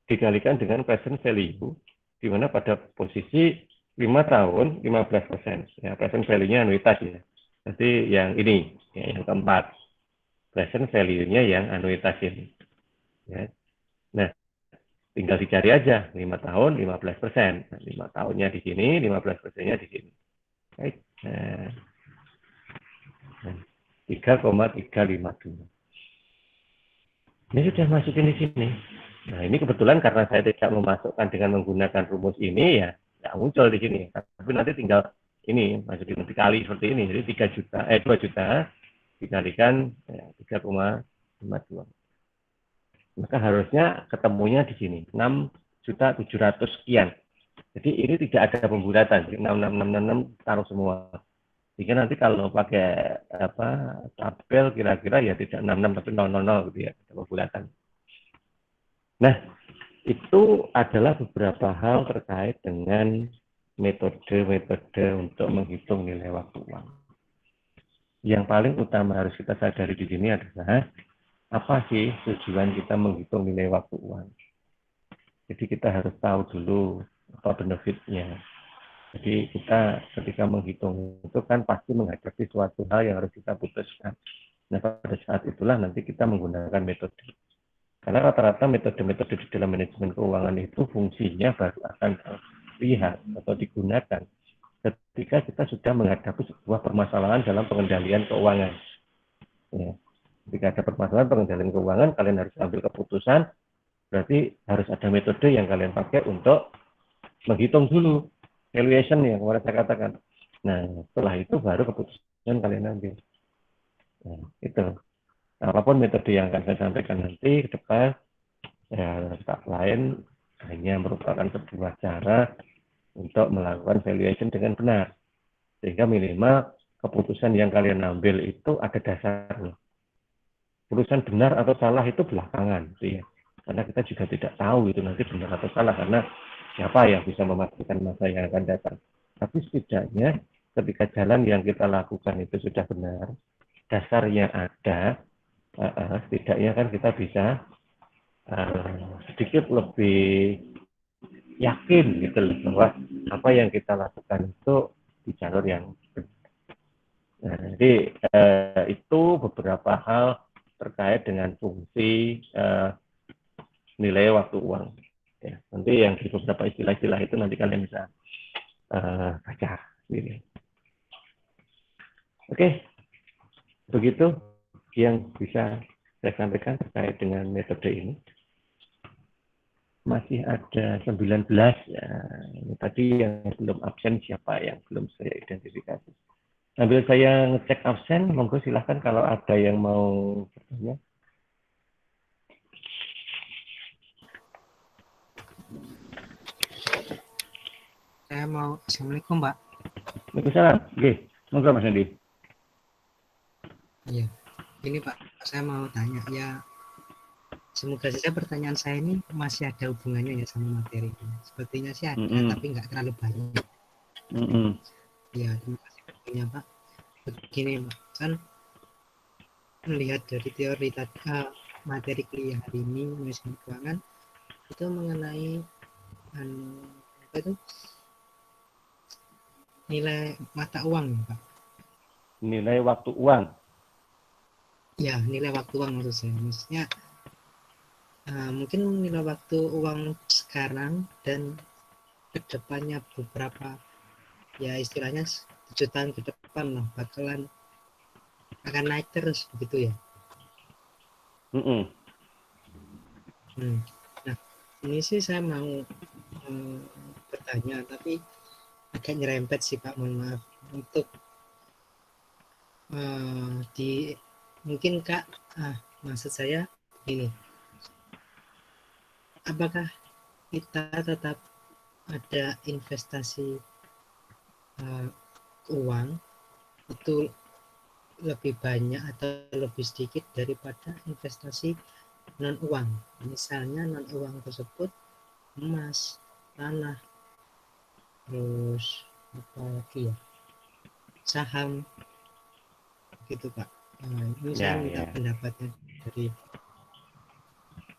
Speaker 5: Dikalikan dengan present value. Di mana pada posisi 5 tahun, 15%. Ya, present value-nya anuitas ya. Jadi yang ini, ya, yang keempat. Present value-nya yang anuitas ini. Ya. Nah, tinggal dicari aja 5 tahun 15%. Nah, 5 tahunnya di sini, 15%-nya di sini. Baik. Nah, 3,352. Ini sudah masukin di sini. Nah, ini kebetulan karena saya tidak memasukkan dengan menggunakan rumus ini ya, nggak muncul di sini. Tapi nanti tinggal ini masukin dikali seperti ini. Jadi 2 juta dikalikan 3,52. Maka harusnya ketemunya di sini 6.700.000 sekian. Jadi ini tidak ada pembulatan, 6666 taruh semua. Jika nanti kalau pakai tabel kira-kira ya tidak 66 tapi 000 gitu ya, ada pembulatan. Nah, itu adalah beberapa hal terkait dengan metode-metode untuk menghitung nilai waktu uang. Yang paling utama harus kita sadari di sini adalah apa sih tujuan kita menghitung nilai waktu uang. Jadi kita harus tahu dulu apa benefitnya. Jadi kita ketika menghitung itu kan pasti menghadapi suatu hal yang harus kita putuskan. Nah pada saat itulah nanti kita menggunakan metode. Karena rata-rata metode-metode di dalam manajemen keuangan itu fungsinya baru akan terlihat atau digunakan ketika kita sudah menghadapi sebuah permasalahan dalam pengendalian keuangan. Ya. Ketika ada permasalahan pengendalian keuangan, kalian harus ambil keputusan, berarti harus ada metode yang kalian pakai untuk menghitung dulu valuation yang kemarin saya katakan. Nah, setelah itu baru keputusan kalian ambil. Nah, itu. Apapun metode yang akan saya sampaikan nanti ke depan, ya, tak lain hanya merupakan sebuah cara untuk melakukan valuation dengan benar. Sehingga minimal keputusan yang kalian ambil itu ada dasarnya. Keputusan benar atau salah itu belakangan. Gitu ya. Karena kita juga tidak tahu itu nanti benar atau salah. Karena siapa yang bisa memastikan masa yang akan datang. Tapi setidaknya ketika jalan yang kita lakukan itu sudah benar, dasarnya ada, setidaknya kan kita bisa sedikit lebih yakin gitu loh bahwa apa yang kita lakukan itu di jalur yang benar. Nah, jadi itu beberapa hal terkait dengan fungsi nilai waktu uang. Ya, nanti yang di beberapa istilah-istilah itu nanti kalian bisa baca sendiri. Oke, begitu yang bisa saya sampaikan terkait dengan metode ini. Masih ada 19 ya. Ini tadi yang belum absen siapa yang belum saya identifikasi. Sambil saya ngecek absen, monggo silahkan kalau ada yang mau bertanya.
Speaker 4: Saya mau, Assalamualaikum Mbak.
Speaker 5: Waalaikumsalam. Oke, monggo Mas Andi.
Speaker 4: Iya, ini Pak, saya mau tanya ya. Semoga saja pertanyaan saya ini masih ada hubungannya ya sama materi. Sepertinya sih ada, tapi nggak terlalu banyak. Ya, terima kasih waktunya Pak. begini Pak, kan melihat dari teori materi kuliah hari ini manajemen keuangan itu mengenai apa itu nilai mata uang ya Pak.
Speaker 5: Nilai waktu uang.
Speaker 4: Ya, nilai waktu uang maksudnya mungkin nilai waktu uang sekarang dan kedepannya beberapa ya istilahnya 7 tahun ke depan lah bakalan akan naik terus begitu ya. Nah ini sih saya mau bertanya tapi agak nyerempet sih Pak, mohon maaf untuk mungkin Kak maksud saya ini, apakah kita tetap ada investasi uang itu lebih banyak atau lebih sedikit daripada investasi non uang, misalnya non uang tersebut emas, tanah, terus apa lagi ya, saham gitu Pak. Ini saya minta pendapatnya dari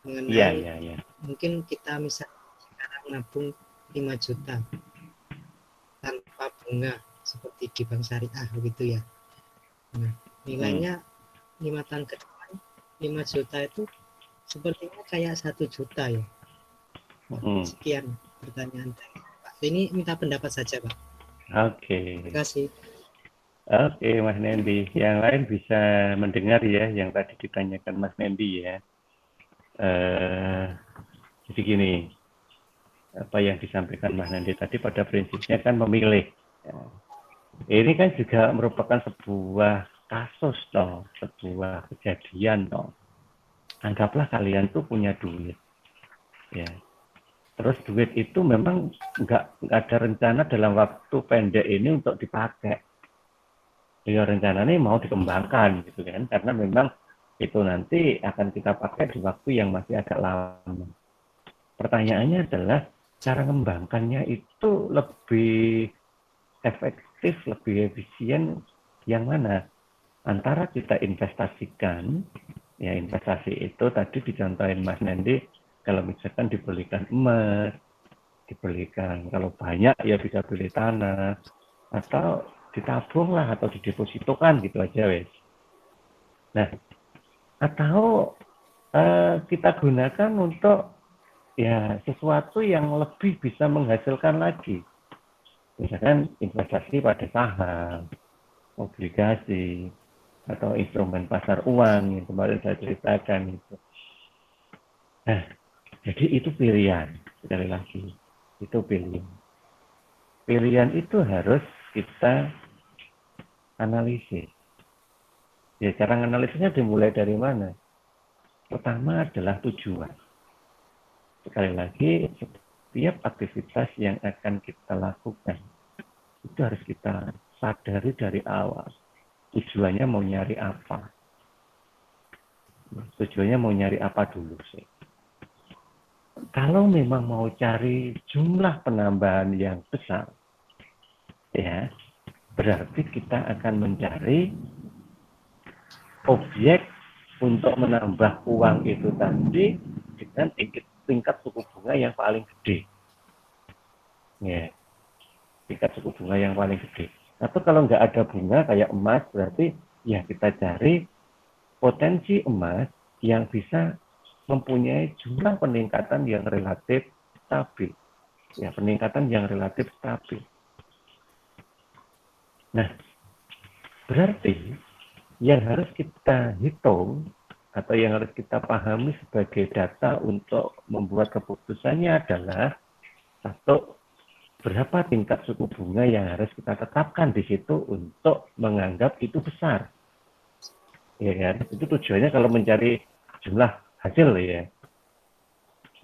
Speaker 4: mengenai mungkin kita misalnya sekarang nabung 5 juta tanpa bunga seperti di bank syariah begitu ya. Nah, nilainya 5 tahun ke depan 5 juta itu sepertinya kayak 1 juta ya. Sekian pertanyaan Pak. Ini minta pendapat saja Pak.
Speaker 5: Oke.
Speaker 4: Terima kasih.
Speaker 5: Oke, Mas Nendi. Yang lain bisa mendengar ya, yang tadi ditanyakan Mas Nendi ya. Jadi gini, apa yang disampaikan Mas Nendi tadi pada prinsipnya kan memilih. Ya. Ini kan juga merupakan sebuah kasus toh, sebuah kejadian toh. Anggaplah kalian tuh punya duit, ya. Terus duit itu memang nggak ada rencana dalam waktu pendek ini untuk dipakai. Ya rencananya mau dikembangkan gitu kan, karena memang itu nanti akan kita pakai di waktu yang masih agak lama. Pertanyaannya adalah cara mengembangkannya itu lebih efektif, lebih efisien yang mana? Antara kita investasikan, ya investasi itu tadi dicontohin Mas Nendi, kalau misalkan dibelikan emas, dibelikan kalau banyak ya bisa beli tanah, atau ditabung lah atau didepositokan gitu aja wes. Nah, atau kita gunakan untuk ya sesuatu yang lebih bisa menghasilkan lagi. Misalkan investasi pada saham, obligasi, atau instrumen pasar uang yang kemarin saya ceritakan itu. Nah, jadi itu pilihan, sekali lagi, itu pilihan. Pilihan itu harus kita analisis. Ya, cara analisisnya dimulai dari mana? Pertama adalah tujuan. Sekali lagi, setiap aktivitas yang akan kita lakukan, itu harus kita sadari dari awal. Tujuannya mau nyari apa? Tujuannya mau nyari apa dulu sih? Kalau memang mau cari jumlah penambahan yang besar, ya, berarti kita akan mencari objek untuk menambah uang itu tadi dengan tingkat suku bunga yang paling gede. Ya, tingkat suku bunga yang paling gede. Atau kalau nggak ada bunga kayak emas, berarti ya kita cari potensi emas yang bisa mempunyai jumlah peningkatan yang relatif stabil. Ya, peningkatan yang relatif stabil. Nah, berarti yang harus kita hitung atau yang harus kita pahami sebagai data untuk membuat keputusannya adalah satu, berapa tingkat suku bunga yang harus kita tetapkan di situ untuk menganggap itu besar. Ya kan? Itu tujuannya kalau mencari jumlah hasil ya.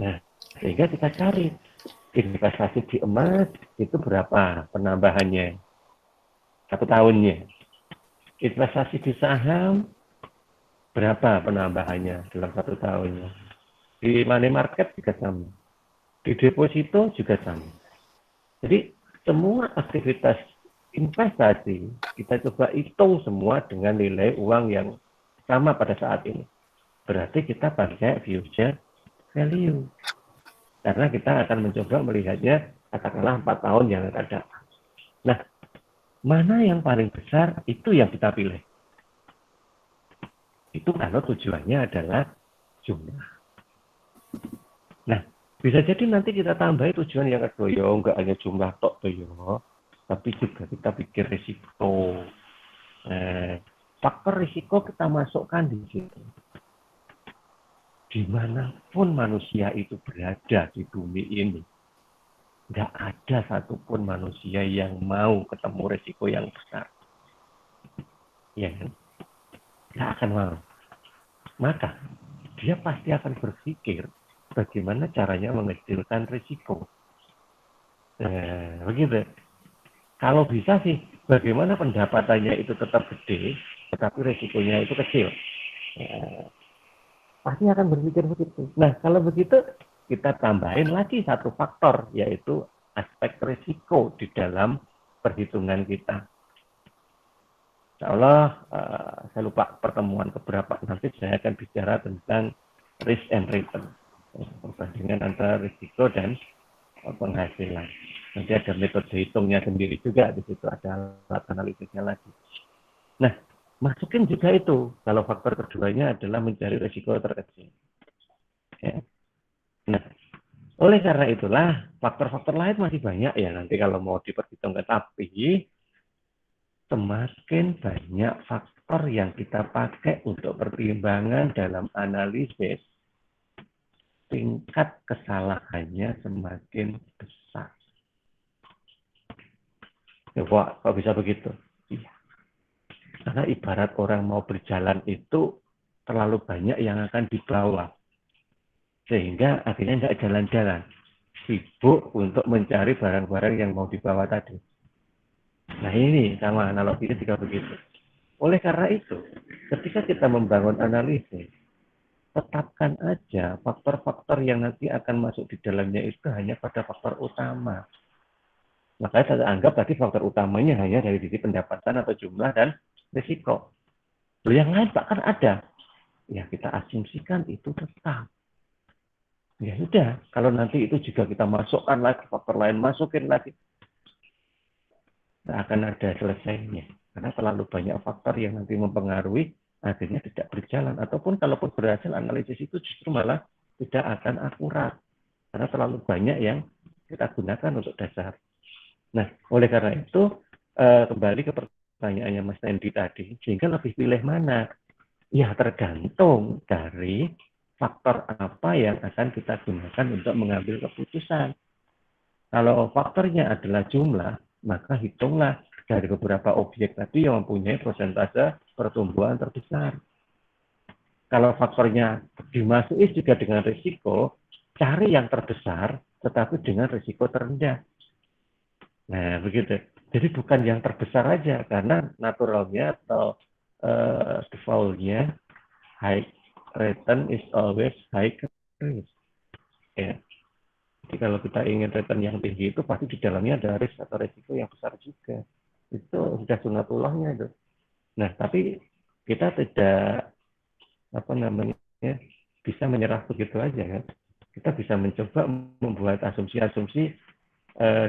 Speaker 5: Nah, sehingga kita cari investasi di emas itu berapa penambahannya 1 tahunnya. Investasi di saham berapa penambahannya dalam 1 tahunnya. Di money market juga sama. Di deposito juga sama. Jadi semua aktivitas investasi, kita coba hitung semua dengan nilai uang yang sama pada saat ini. Berarti kita pakai future value. Karena kita akan mencoba melihatnya katakanlah 4 tahun yang akan datang. Nah, mana yang paling besar itu yang kita pilih. Itu kalau tujuannya adalah jumlah. Nah, bisa jadi nanti kita tambahi tujuan yang kedua, ya enggak hanya jumlah tok tuh ya, tapi juga kita pikir risiko. Faktor risiko kita masukkan di situ. Dimanapun manusia itu berada di bumi ini, nggak ada satupun manusia yang mau ketemu risiko yang besar. Ya kan? Nggak akan mau. Maka dia pasti akan berpikir bagaimana caranya mengecilkan risiko. Begitu. Kalau bisa sih, bagaimana pendapatannya itu tetap gede, tetapi risikonya itu kecil. Pasti akan berpikir begitu. Nah, kalau begitu, kita tambahin lagi satu faktor, yaitu aspek risiko di dalam perhitungan kita. Insya Allah, saya lupa pertemuan keberapa, nanti saya akan bicara tentang risk and return. Perbandingan antara risiko dan penghasilan. Nanti ada metode hitungnya sendiri juga, di situ ada alat analisisnya lagi. Nah, masukin juga itu, kalau faktor keduanya adalah mencari risiko terkecil. Ya. Nah, oleh karena itulah, faktor-faktor lain masih banyak ya nanti kalau mau diperhitungkan. Tapi, semakin banyak faktor yang kita pakai untuk pertimbangan dalam analisis, tingkat kesalahannya semakin besar. Ya, kok bisa begitu? Iya. Karena ibarat orang mau berjalan itu terlalu banyak yang akan dibawa. Sehingga akhirnya nggak jalan-jalan. Sibuk untuk mencari barang-barang yang mau dibawa tadi. Nah ini sama analoginya juga begitu. Oleh karena itu, ketika kita membangun analisis, tetapkan aja faktor-faktor yang nanti akan masuk di dalamnya itu hanya pada faktor utama. Makanya saya anggap tadi faktor utamanya hanya dari sisi pendapatan atau jumlah dan risiko. Yang lain bahkan ada. Ya kita asumsikan itu tetap. Ya sudah, kalau nanti itu juga kita masukkan lagi, faktor lain masukin lagi. Tidak akan ada selesainya. Karena terlalu banyak faktor yang nanti mempengaruhi, akhirnya tidak berjalan. Ataupun kalaupun berhasil, analisis itu justru malah tidak akan akurat. Karena terlalu banyak yang kita gunakan untuk dasar. Nah, oleh karena itu, kembali ke pertanyaannya Mas Tendi tadi, sehingga lebih pilih mana? Ya, tergantung dari faktor apa yang akan kita gunakan untuk mengambil keputusan. Kalau faktornya adalah jumlah, maka hitunglah dari beberapa objek tadi yang mempunyai persentase pertumbuhan terbesar. Kalau faktornya dimasuki juga dengan risiko, cari yang terbesar, tetapi dengan risiko terendah. Nah, begitu. Jadi bukan yang terbesar aja, karena naturalnya atau default-nya high return is always high risk. Ya. Jadi kalau kita ingin return yang tinggi itu pasti di dalamnya ada risk atau risiko yang besar juga. Itu sudah sunatullahnya itu. Nah, tapi kita tidak bisa menyerah begitu aja kan. Kita bisa mencoba membuat asumsi-asumsi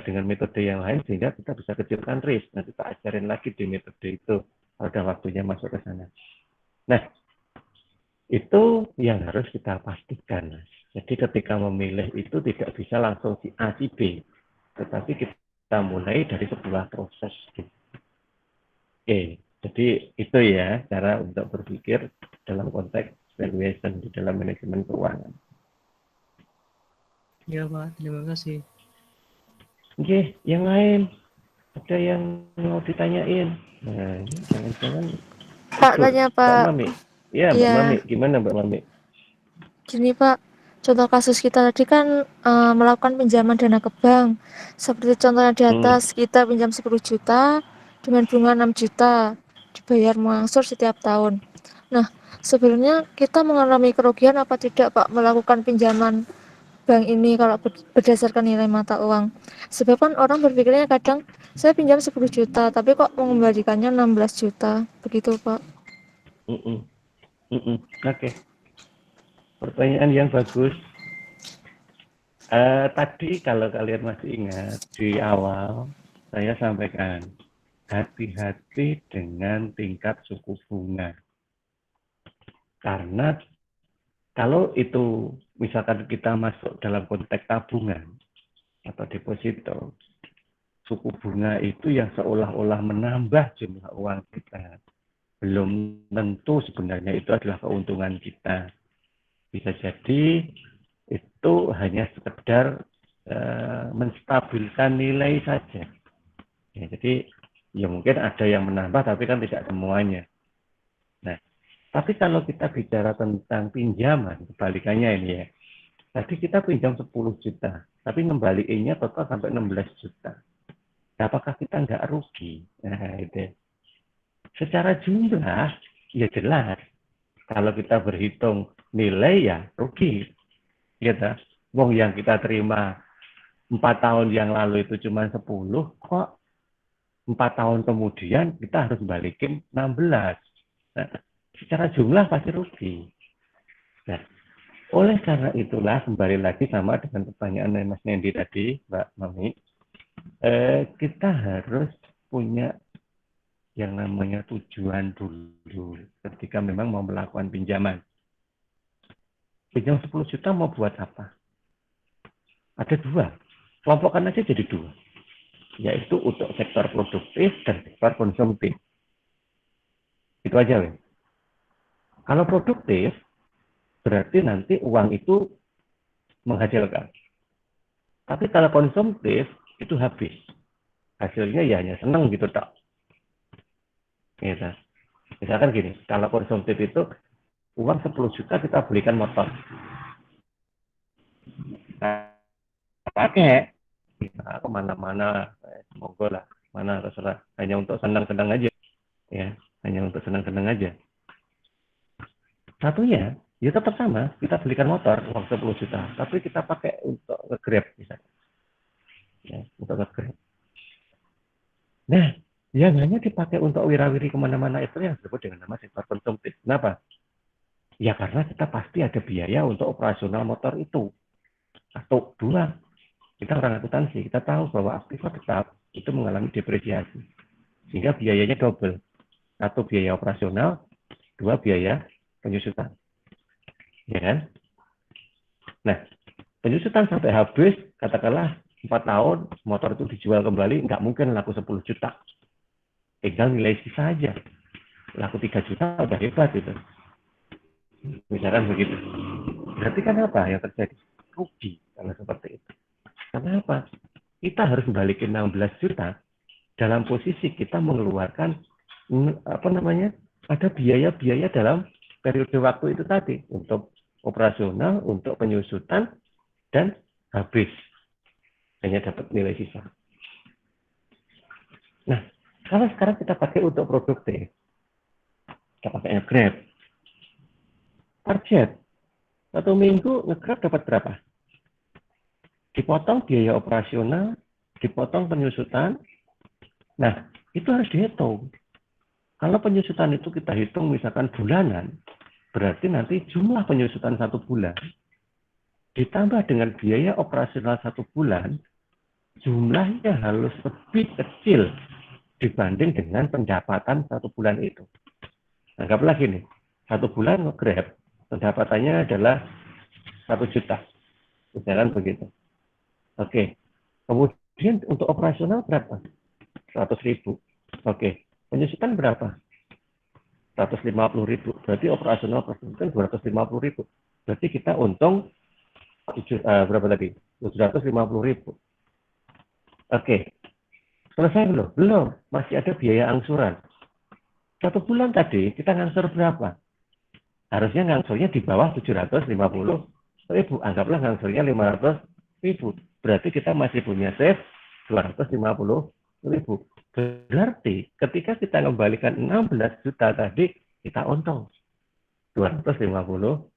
Speaker 5: dengan metode yang lain sehingga kita bisa kecilkan risk. Nanti kita ajarin lagi di metode itu pada waktunya masuk ke sana. Nah, itu yang harus kita pastikan. Jadi ketika memilih itu tidak bisa langsung si A, si B. Tetapi kita mulai dari sebuah proses. Oke, jadi itu ya cara untuk berpikir dalam konteks valuation di dalam manajemen keuangan.
Speaker 4: Ya Pak, terima kasih.
Speaker 5: Oke, yang lain ada yang mau ditanyain? Nah, jangan-jangan.
Speaker 3: Pak, tanya Pak.
Speaker 5: Mbak Mami. Ya, Mbak Mami. Gimana Mbak Mami?
Speaker 3: Gini Pak, contoh kasus kita tadi kan melakukan pinjaman dana ke bank. Seperti contohnya di atas, kita pinjam 10 juta dengan bunga 6 juta, dibayar mengangsur setiap tahun. Nah, sebenarnya kita mengalami kerugian apa tidak Pak melakukan pinjaman bank ini kalau berdasarkan nilai mata uang. Sebab kan orang berpikirnya kadang saya pinjam 10 juta tapi kok mengembalikannya 16 juta. Begitu, Pak.
Speaker 5: Oke, pertanyaan yang bagus. Tadi kalau kalian masih ingat di awal saya sampaikan hati-hati dengan tingkat suku bunga. Karena kalau itu misalkan kita masuk dalam konteks tabungan atau deposito, suku bunga itu yang seolah-olah menambah jumlah uang kita. Belum tentu sebenarnya itu adalah keuntungan kita. Bisa jadi itu hanya sekedar menstabilkan nilai saja. Ya, jadi ya mungkin ada yang menambah tapi kan tidak semuanya. Nah, tapi kalau kita bicara tentang pinjaman, kebalikannya ini ya. Tadi kita pinjam 10 juta, tapi ngembaliinnya total sampai 16 juta. Apakah kita nggak rugi? Nah, itu. Secara jumlah, ya jelas. Kalau kita berhitung nilai ya rugi. Gitu. Wong yang kita terima 4 tahun yang lalu itu cuma 10, kok 4 tahun kemudian kita harus balikin 16. Nah, secara jumlah pasti rugi. Nah, oleh karena itulah, kembali lagi sama dengan pertanyaan Mas Nendi tadi, Mbak Mami, kita harus punya yang namanya tujuan dulu ketika memang mau melakukan pinjaman. Pinjam 10 juta mau buat apa? Ada dua. Kelompokkan aja jadi dua. Yaitu untuk sektor produktif dan sektor konsumtif. Itu aja, Win. Kalau produktif, berarti nanti uang itu menghasilkan. Tapi kalau konsumtif, itu habis. Hasilnya ya hanya senang gitu, tak. Gitu. Misalkan gini, kalau konsumtif itu, uang 10 juta kita belikan motor. Nah, pakai. Kita kemana-mana, semoga lah, mana terserah. Hanya untuk senang-senang aja. Ya, hanya untuk senang-senang aja. Satunya, ya tetap sama, kita belikan motor uang 10 juta, tapi kita pakai untuk nge-grab misalnya. Ya, untuk nge-grab. Nah, yang hanya dipakai untuk wirawiri kemana-mana itu yang disebut dengan nama sektor konsumtif. Kenapa? Ya karena kita pasti ada biaya untuk operasional motor itu. Satu, dua, kita orang akuntansi, kita tahu bahwa aktiva tetap itu mengalami depresiasi. Sehingga biayanya double. Satu, biaya operasional, dua, biaya penyusutan. Ya kan? Nah, penyusutan sampai habis, katakanlah 4 tahun, motor itu dijual kembali, nggak mungkin laku 10 juta. Tinggal nilai sisa aja. Laku 3 juta udah hebat itu. Misalkan begitu. Berarti kan apa yang terjadi? Rugi kalau seperti itu. Kenapa? Kita harus balikin 16 juta dalam posisi kita mengeluarkan ada biaya-biaya dalam periode waktu itu tadi untuk operasional, untuk penyusutan, dan habis. Hanya dapat nilai sisa. Nah, kalau sekarang kita pakai untuk produktif, kita pakai Grab. Target, 1 minggu nge-Grab dapat berapa? Dipotong biaya operasional, dipotong penyusutan. Nah, itu harus dihitung. Kalau penyusutan itu kita hitung misalkan bulanan, berarti nanti jumlah penyusutan 1 bulan ditambah dengan biaya operasional 1 bulan, jumlahnya harus lebih kecil dibanding dengan pendapatan 1 bulan itu. Anggaplah gini, 1 bulan nge-Grab, pendapatannya adalah 1 juta. Misalkan begitu. Oke, kemudian untuk operasional berapa? 100.000. Oke, penyusutan berapa? 150.000. Berarti operasional penyusutan 250.000. Berarti kita untung berapa tadi? 750.000. Oke, selesai belum? Belum, masih ada biaya angsuran. 1 bulan tadi kita ngangsur berapa? Harusnya ngangsurnya di bawah 750.000. Anggaplah ngangsurnya 500.000. Berarti kita masih punya save 250.000. Berarti ketika kita kembalikan 16 juta tadi, kita untung 250.000.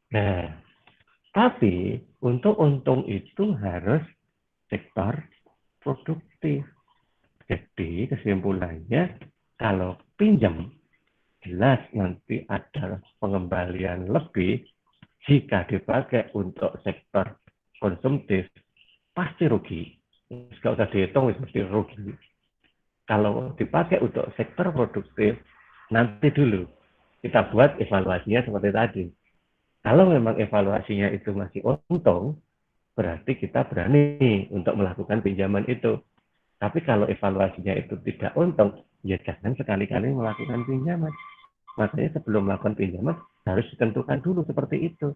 Speaker 5: Nah, Tapi untuk untung itu harus sektor produktif. Jadi kesimpulannya kalau pinjam jelas nanti ada pengembalian lebih jika dipakai untuk sektor konsumtif pasti rugi. Nggak usah dihitung, mesti rugi. Kalau dipakai untuk sektor produktif, nanti dulu kita buat evaluasinya seperti tadi. Kalau memang evaluasinya itu masih untung, berarti kita berani untuk melakukan pinjaman itu. Tapi kalau evaluasinya itu tidak untung, ya jangan sekali-kali melakukan pinjaman. Makanya sebelum melakukan pinjaman, harus ditentukan dulu seperti itu.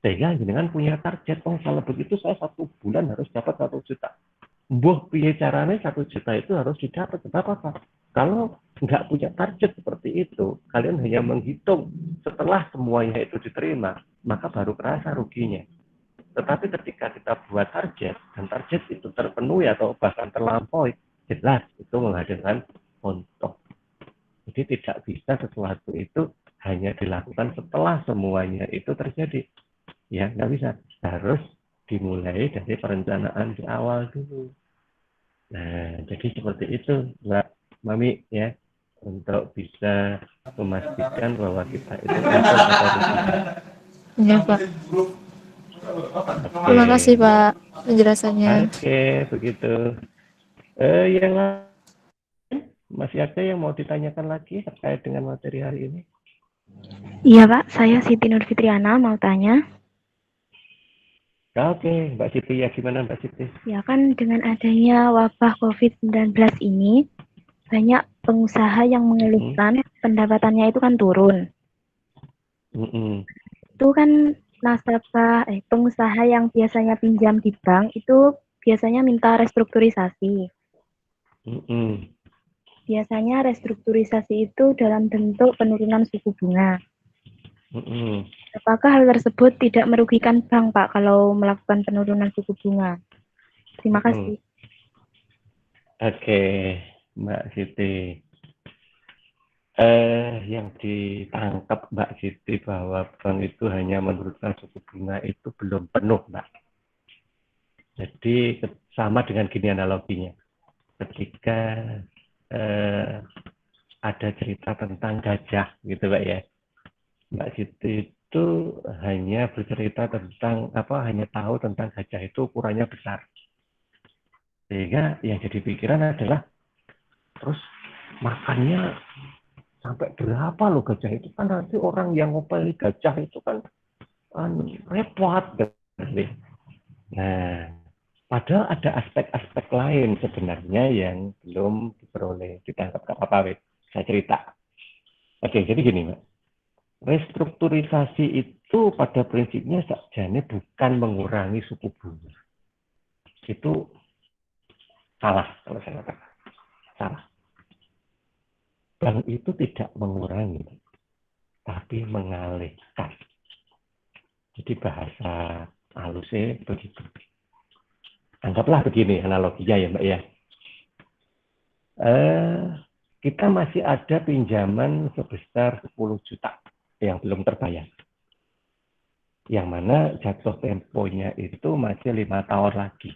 Speaker 5: Sehingga jenengan punya target, oh kalau begitu saya 1 bulan harus dapat 1 juta. Mbuh piye caranya 1 juta itu harus didapat. Apa? Kalau nggak punya target seperti itu, kalian hanya menghitung setelah semuanya itu diterima, maka baru kerasa ruginya. Tetapi ketika kita buat target, dan target itu terpenuhi atau bahkan terlampaui, jelas itu menghasilkan untung. Jadi tidak bisa sesuatu itu hanya dilakukan setelah semuanya itu terjadi. Ya, nggak bisa. Harus dimulai dari perencanaan di awal dulu. Nah, jadi seperti itu, Mbak Mami, ya, untuk bisa memastikan bahwa kita itu untung atau rugi.
Speaker 3: Ya, Pak. Terima kasih, Pak, penjelasannya.
Speaker 5: Oke, begitu. Yang lain, masih ada yang mau ditanyakan lagi terkait dengan materi hari ini?
Speaker 2: Iya Pak, saya Siti Nur Fitriana mau tanya.
Speaker 5: Oke, Mbak Siti, ya gimana Mbak Siti?
Speaker 2: Ya kan dengan adanya wabah COVID-19 ini, banyak pengusaha yang mengeluhkan pendapatannya itu kan turun. Itu kan nasabah, pengusaha yang biasanya pinjam di bank itu biasanya minta restrukturisasi. Biasanya restrukturisasi itu dalam bentuk penurunan suku bunga. Apakah hal tersebut tidak merugikan bank, Pak, kalau melakukan penurunan suku bunga? Terima kasih.
Speaker 5: Oke, Mbak Siti. Yang ditangkap Mbak Siti bahwa bank itu hanya menurunkan suku bunga itu belum penuh, Mbak. Jadi sama dengan gini analoginya. Ketika ada cerita tentang gajah, gitu Mbak ya. Mbak Siti itu hanya bercerita tentang hanya tahu tentang gajah itu ukurannya besar. Sehingga yang jadi pikiran adalah terus makannya sampai berapa loh gajah itu, kan nanti orang yang ngopeli gajah itu kan repot. Nah, padahal ada aspek-aspek lain sebenarnya yang belum ditangkap apa-apa. Saya cerita. Oke, jadi gini Mbak. Restrukturisasi itu pada prinsipnya sakjane bukan mengurangi suku bunga. Itu salah kalau saya katakan. Salah. Bank itu tidak mengurangi, tapi mengalihkan. Jadi bahasa halusnya begitu. Anggaplah begini analoginya ya Mbak ya. Kita masih ada pinjaman sebesar 10 juta yang belum terbayar. Yang mana jatuh temponya itu masih 5 tahun lagi.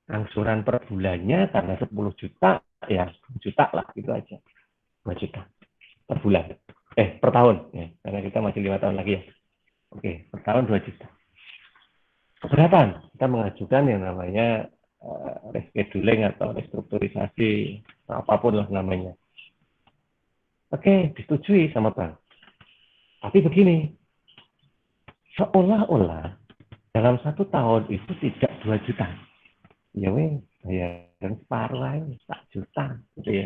Speaker 5: Angsuran per bulannya karena 10 juta, ya 10 juta lah, gitu aja. 2 juta per bulan. Per tahun. Ya, karena kita masih 5 tahun lagi ya. Oke, per tahun 2 juta. Keberatan? Kita mengajukan yang namanya rescheduling atau restrukturisasi, apapun lah namanya. Oke, disetujui sama bank. Tapi begini, seolah-olah dalam 1 tahun itu tidak 2 juta. Ya bayaran separuh aja, 1 juta. Gitu ya.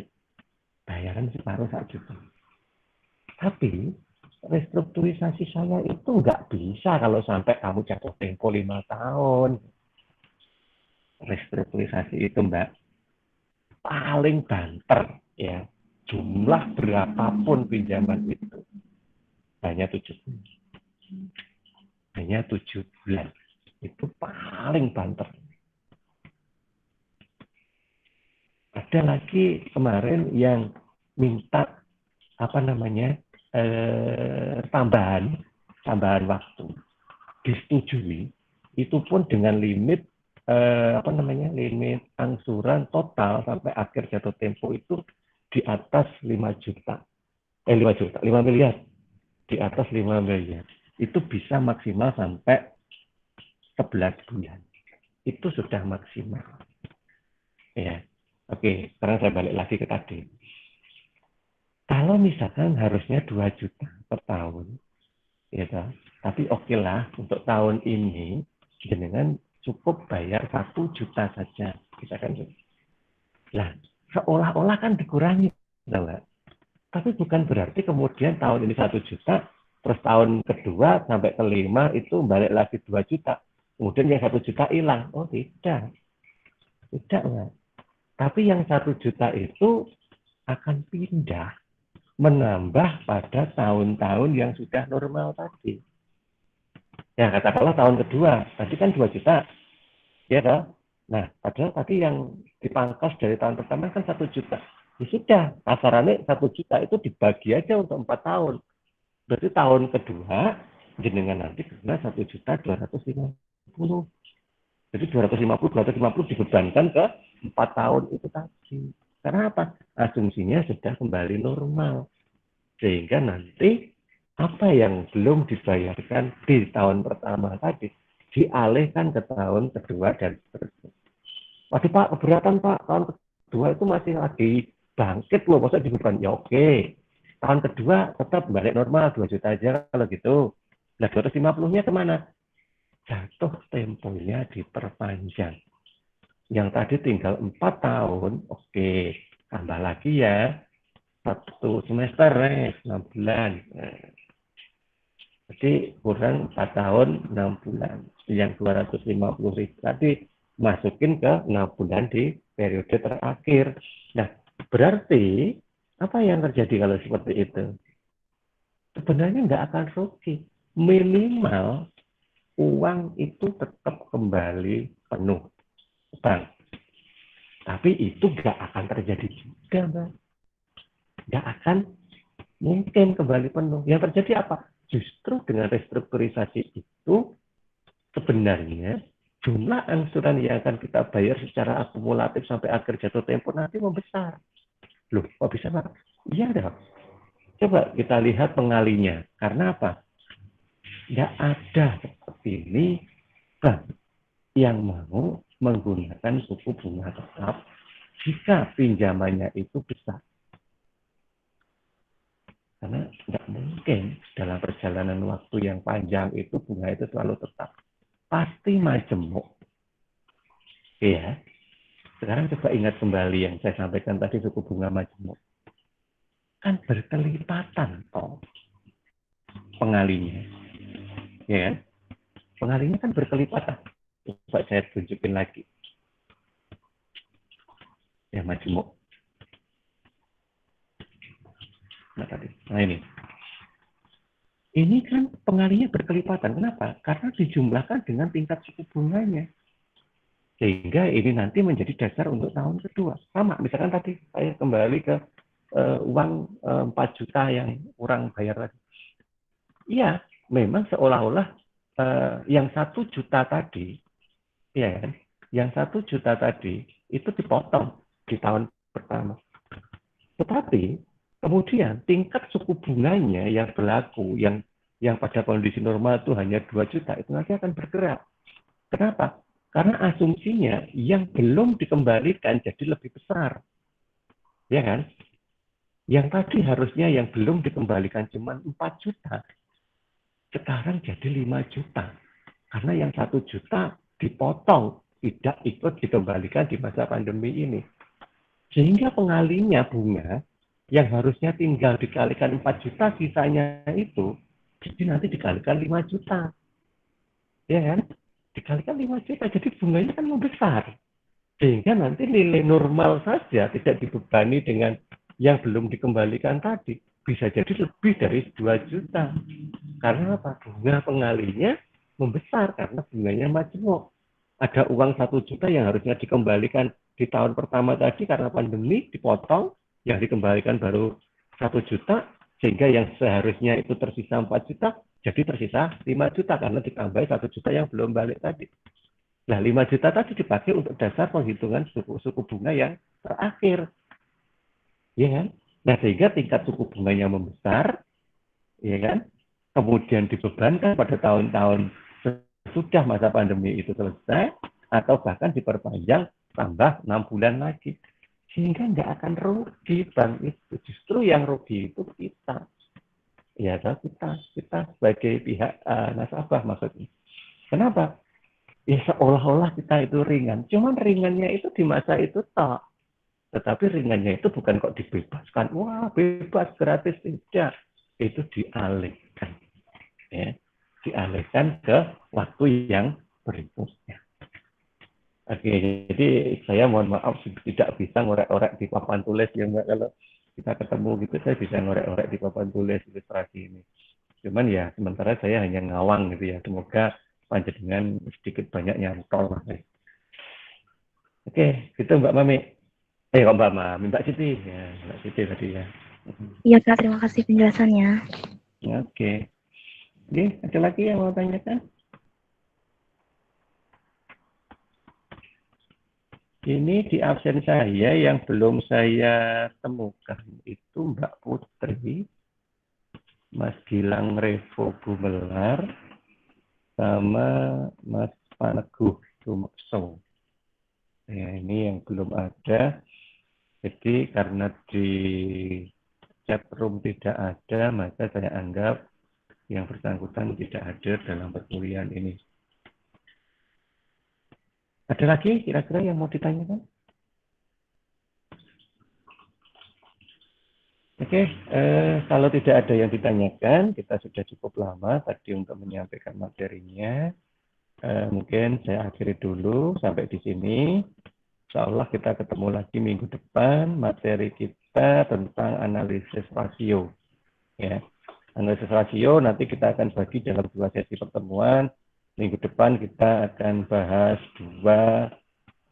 Speaker 5: Bayaran separuh 1 juta. Tapi restrukturisasi saya itu nggak bisa kalau sampai kamu jatuh tempo 5 tahun. Restrukturisasi itu Mbak, paling banter ya. Jumlah berapapun pinjaman itu. Hanya 7 bulan. Itu paling banter. Ada lagi kemarin yang minta tambahan waktu. disetujui, itu pun dengan limit limit angsuran total sampai akhir jatuh tempo itu di atas 5 miliar, di atas 5 miliar. Itu bisa maksimal sampai 11 bulan. Itu sudah maksimal. Ya. Oke, sekarang saya balik lagi ke tadi. Kalau misalkan harusnya 2 juta per tahun, ya toh, tapi oke lah untuk tahun ini jenengan cukup bayar 1 juta saja, kita kan. Lah, seolah-olah kan dikurangi, enggak? Tapi bukan berarti kemudian tahun ini 1 juta, terus tahun kedua sampai kelima itu balik lagi 2 juta, kemudian yang 1 juta hilang. Oh tidak, lah. Tapi yang 1 juta itu akan pindah, menambah pada tahun-tahun yang sudah normal tadi. Ya, katakanlah tahun kedua, tadi kan 2 juta. Ya kan? Nah, padahal tadi yang dipangkas dari tahun pertama kan 1 juta. Ya sudah, kasarannya 1 juta itu dibagi aja untuk 4 tahun. Berarti tahun kedua, jenengan nanti kena 1.250.000. Jadi 250 dibebankan ke 4 tahun itu tadi. Karena apa? Asumsinya sudah kembali normal. Sehingga nanti apa yang belum dibayarkan di tahun pertama tadi dialihkan ke tahun kedua dan seterusnya. Waduh Pak, keberatan Pak, tahun kedua itu masih lagi bangkit loh, masa dibeban? Ya oke. Tahun kedua tetap balik normal, 2 juta aja kalau gitu. Nah 250-nya kemana? Jatuh temponya diperpanjang. Yang tadi tinggal 4 tahun, oke. Tambah lagi ya, 1 semester, 6 bulan. Jadi kurang 4 tahun, 6 bulan. Yang 250.000 tadi masukin ke 6 bulan di periode terakhir. Nah, berarti apa yang terjadi kalau seperti itu? Sebenarnya nggak akan rugi. Minimal uang itu tetap kembali penuh. Bang. Tapi itu nggak akan terjadi juga, Bang. Nggak akan mungkin kembali penuh. Yang terjadi apa? Justru dengan restrukturisasi itu sebenarnya jumlah angsuran yang akan kita bayar secara akumulatif sampai akhir jatuh tempo nanti membesar. Loh, kok bisa Pak? Iya dong. Coba kita lihat pengalinya. Karena apa? Nggak ada seperti ini bank yang mau menggunakan suku bunga tetap jika pinjamannya itu besar. Karena nggak mungkin dalam perjalanan waktu yang panjang itu bunga itu selalu tetap. Pasti majemuk. Ya. Sekarang coba ingat kembali yang saya sampaikan tadi suku bunga majemuk. Kan berkelipatan toh pengalinya. Ya kan? Pengalinya kan berkelipatan. Coba saya tunjukin lagi. Ya majemuk. Nah ini. Ini kan pengalinya berkelipatan. Kenapa? Karena dijumlahkan dengan tingkat suku bunganya. Sehingga ini nanti menjadi dasar untuk tahun kedua. Sama, misalkan tadi saya kembali ke uang 4 juta yang kurang bayar lagi. Iya, memang seolah-olah yang 1 juta tadi, ya kan? Yang 1 juta tadi itu dipotong di tahun pertama. Tetapi kemudian tingkat suku bunganya yang berlaku, yang pada kondisi normal itu hanya 2 juta, itu nanti akan bergerak. Kenapa? Karena asumsinya yang belum dikembalikan jadi lebih besar. Ya kan? Yang tadi harusnya yang belum dikembalikan cuma 4 juta, sekarang jadi 5 juta. Karena yang 1 juta dipotong, tidak ikut dikembalikan di masa pandemi ini. Sehingga pengalinya bunga yang harusnya tinggal dikalikan 4 juta, sisanya itu jadi nanti dikalikan 5 juta. Ya kan? Dikalikan 5 juta, jadi bunganya kan membesar. Sehingga nanti nilai normal saja tidak dibebani dengan yang belum dikembalikan tadi. Bisa jadi lebih dari 2 juta. Karena apa? Bunga pengalinya membesar karena bunganya majemuk. Ada uang 1 juta yang harusnya dikembalikan di tahun pertama tadi karena pandemi dipotong, yang dikembalikan baru 1 juta, Sehingga yang seharusnya itu tersisa 4 juta, jadi tersisa 5 juta karena ditambahi 1 juta yang belum balik tadi. Nah, 5 juta tadi dipakai untuk dasar penghitungan suku bunga yang terakhir. Ya kan? Nah, sehingga tingkat suku bunganya membesar, ya kan? Kemudian dibebankan pada tahun-tahun sesudah masa pandemi itu selesai, atau bahkan diperpanjang tambah 6 bulan lagi. Sehingga nggak akan rugi bank itu. Justru yang rugi itu kita. Ya, kita sebagai pihak nasabah maksudnya. Kenapa? Ya seolah-olah kita itu ringan. Cuman ringannya itu di masa itu toh. Tetapi ringannya itu bukan kok dibebaskan. Wah, bebas, gratis. Tidak. Itu dialihkan. Ya. Dialihkan ke waktu yang berikutnya. Oke, jadi saya mohon maaf tidak bisa ngorek-orek di papan tulis ya Mbak. Kalau kita ketemu gitu saya bisa ngorek-orek di papan tulis ilustrasi ini. Cuman ya sementara saya hanya ngawang gitu ya. Semoga panjenengan sedikit banyak nyantol lah. Oke, gitu Mbak Mami. Kok Mbak Mami, Mbak Siti ya, Mbak Siti tadi ya.
Speaker 2: Iya Kak, terima kasih penjelasannya.
Speaker 5: Oke. Oke, ada lagi yang mau tanyakan? Ini di absen saya yang belum saya temukan itu Mbak Putri, Mas Gilang Revo Gumelar, sama Mas Paneguh Sumekso. Ya, ini yang belum ada. Jadi karena di chat room tidak ada, maka saya anggap yang bersangkutan tidak hadir dalam perkuliahan ini. Ada lagi kira-kira yang mau ditanyakan? Oke, kalau tidak ada yang ditanyakan, kita sudah cukup lama tadi untuk menyampaikan materinya. Mungkin saya akhiri dulu sampai di sini. Insya Allah kita ketemu lagi minggu depan. Materi kita tentang analisis rasio. Ya, analisis rasio nanti kita akan bagi dalam 2 sesi pertemuan. Minggu depan kita akan bahas 2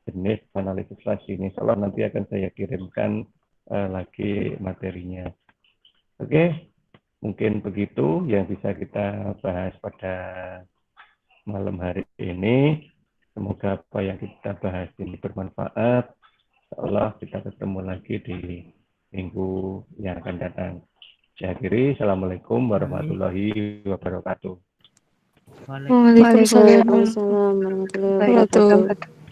Speaker 5: jenis analisis rasio ini. Insya Allah nanti akan saya kirimkan lagi materinya. Oke, mungkin begitu yang bisa kita bahas pada malam hari ini. Semoga apa yang kita bahas ini bermanfaat. Insya Allah kita ketemu lagi di minggu yang akan datang. Saya akhiri. Assalamualaikum warahmatullahi wabarakatuh.
Speaker 3: Waalaikumsalam
Speaker 6: Waalaikumsalam warahmatullahi
Speaker 3: warahmatullahi
Speaker 6: wabarakatuh.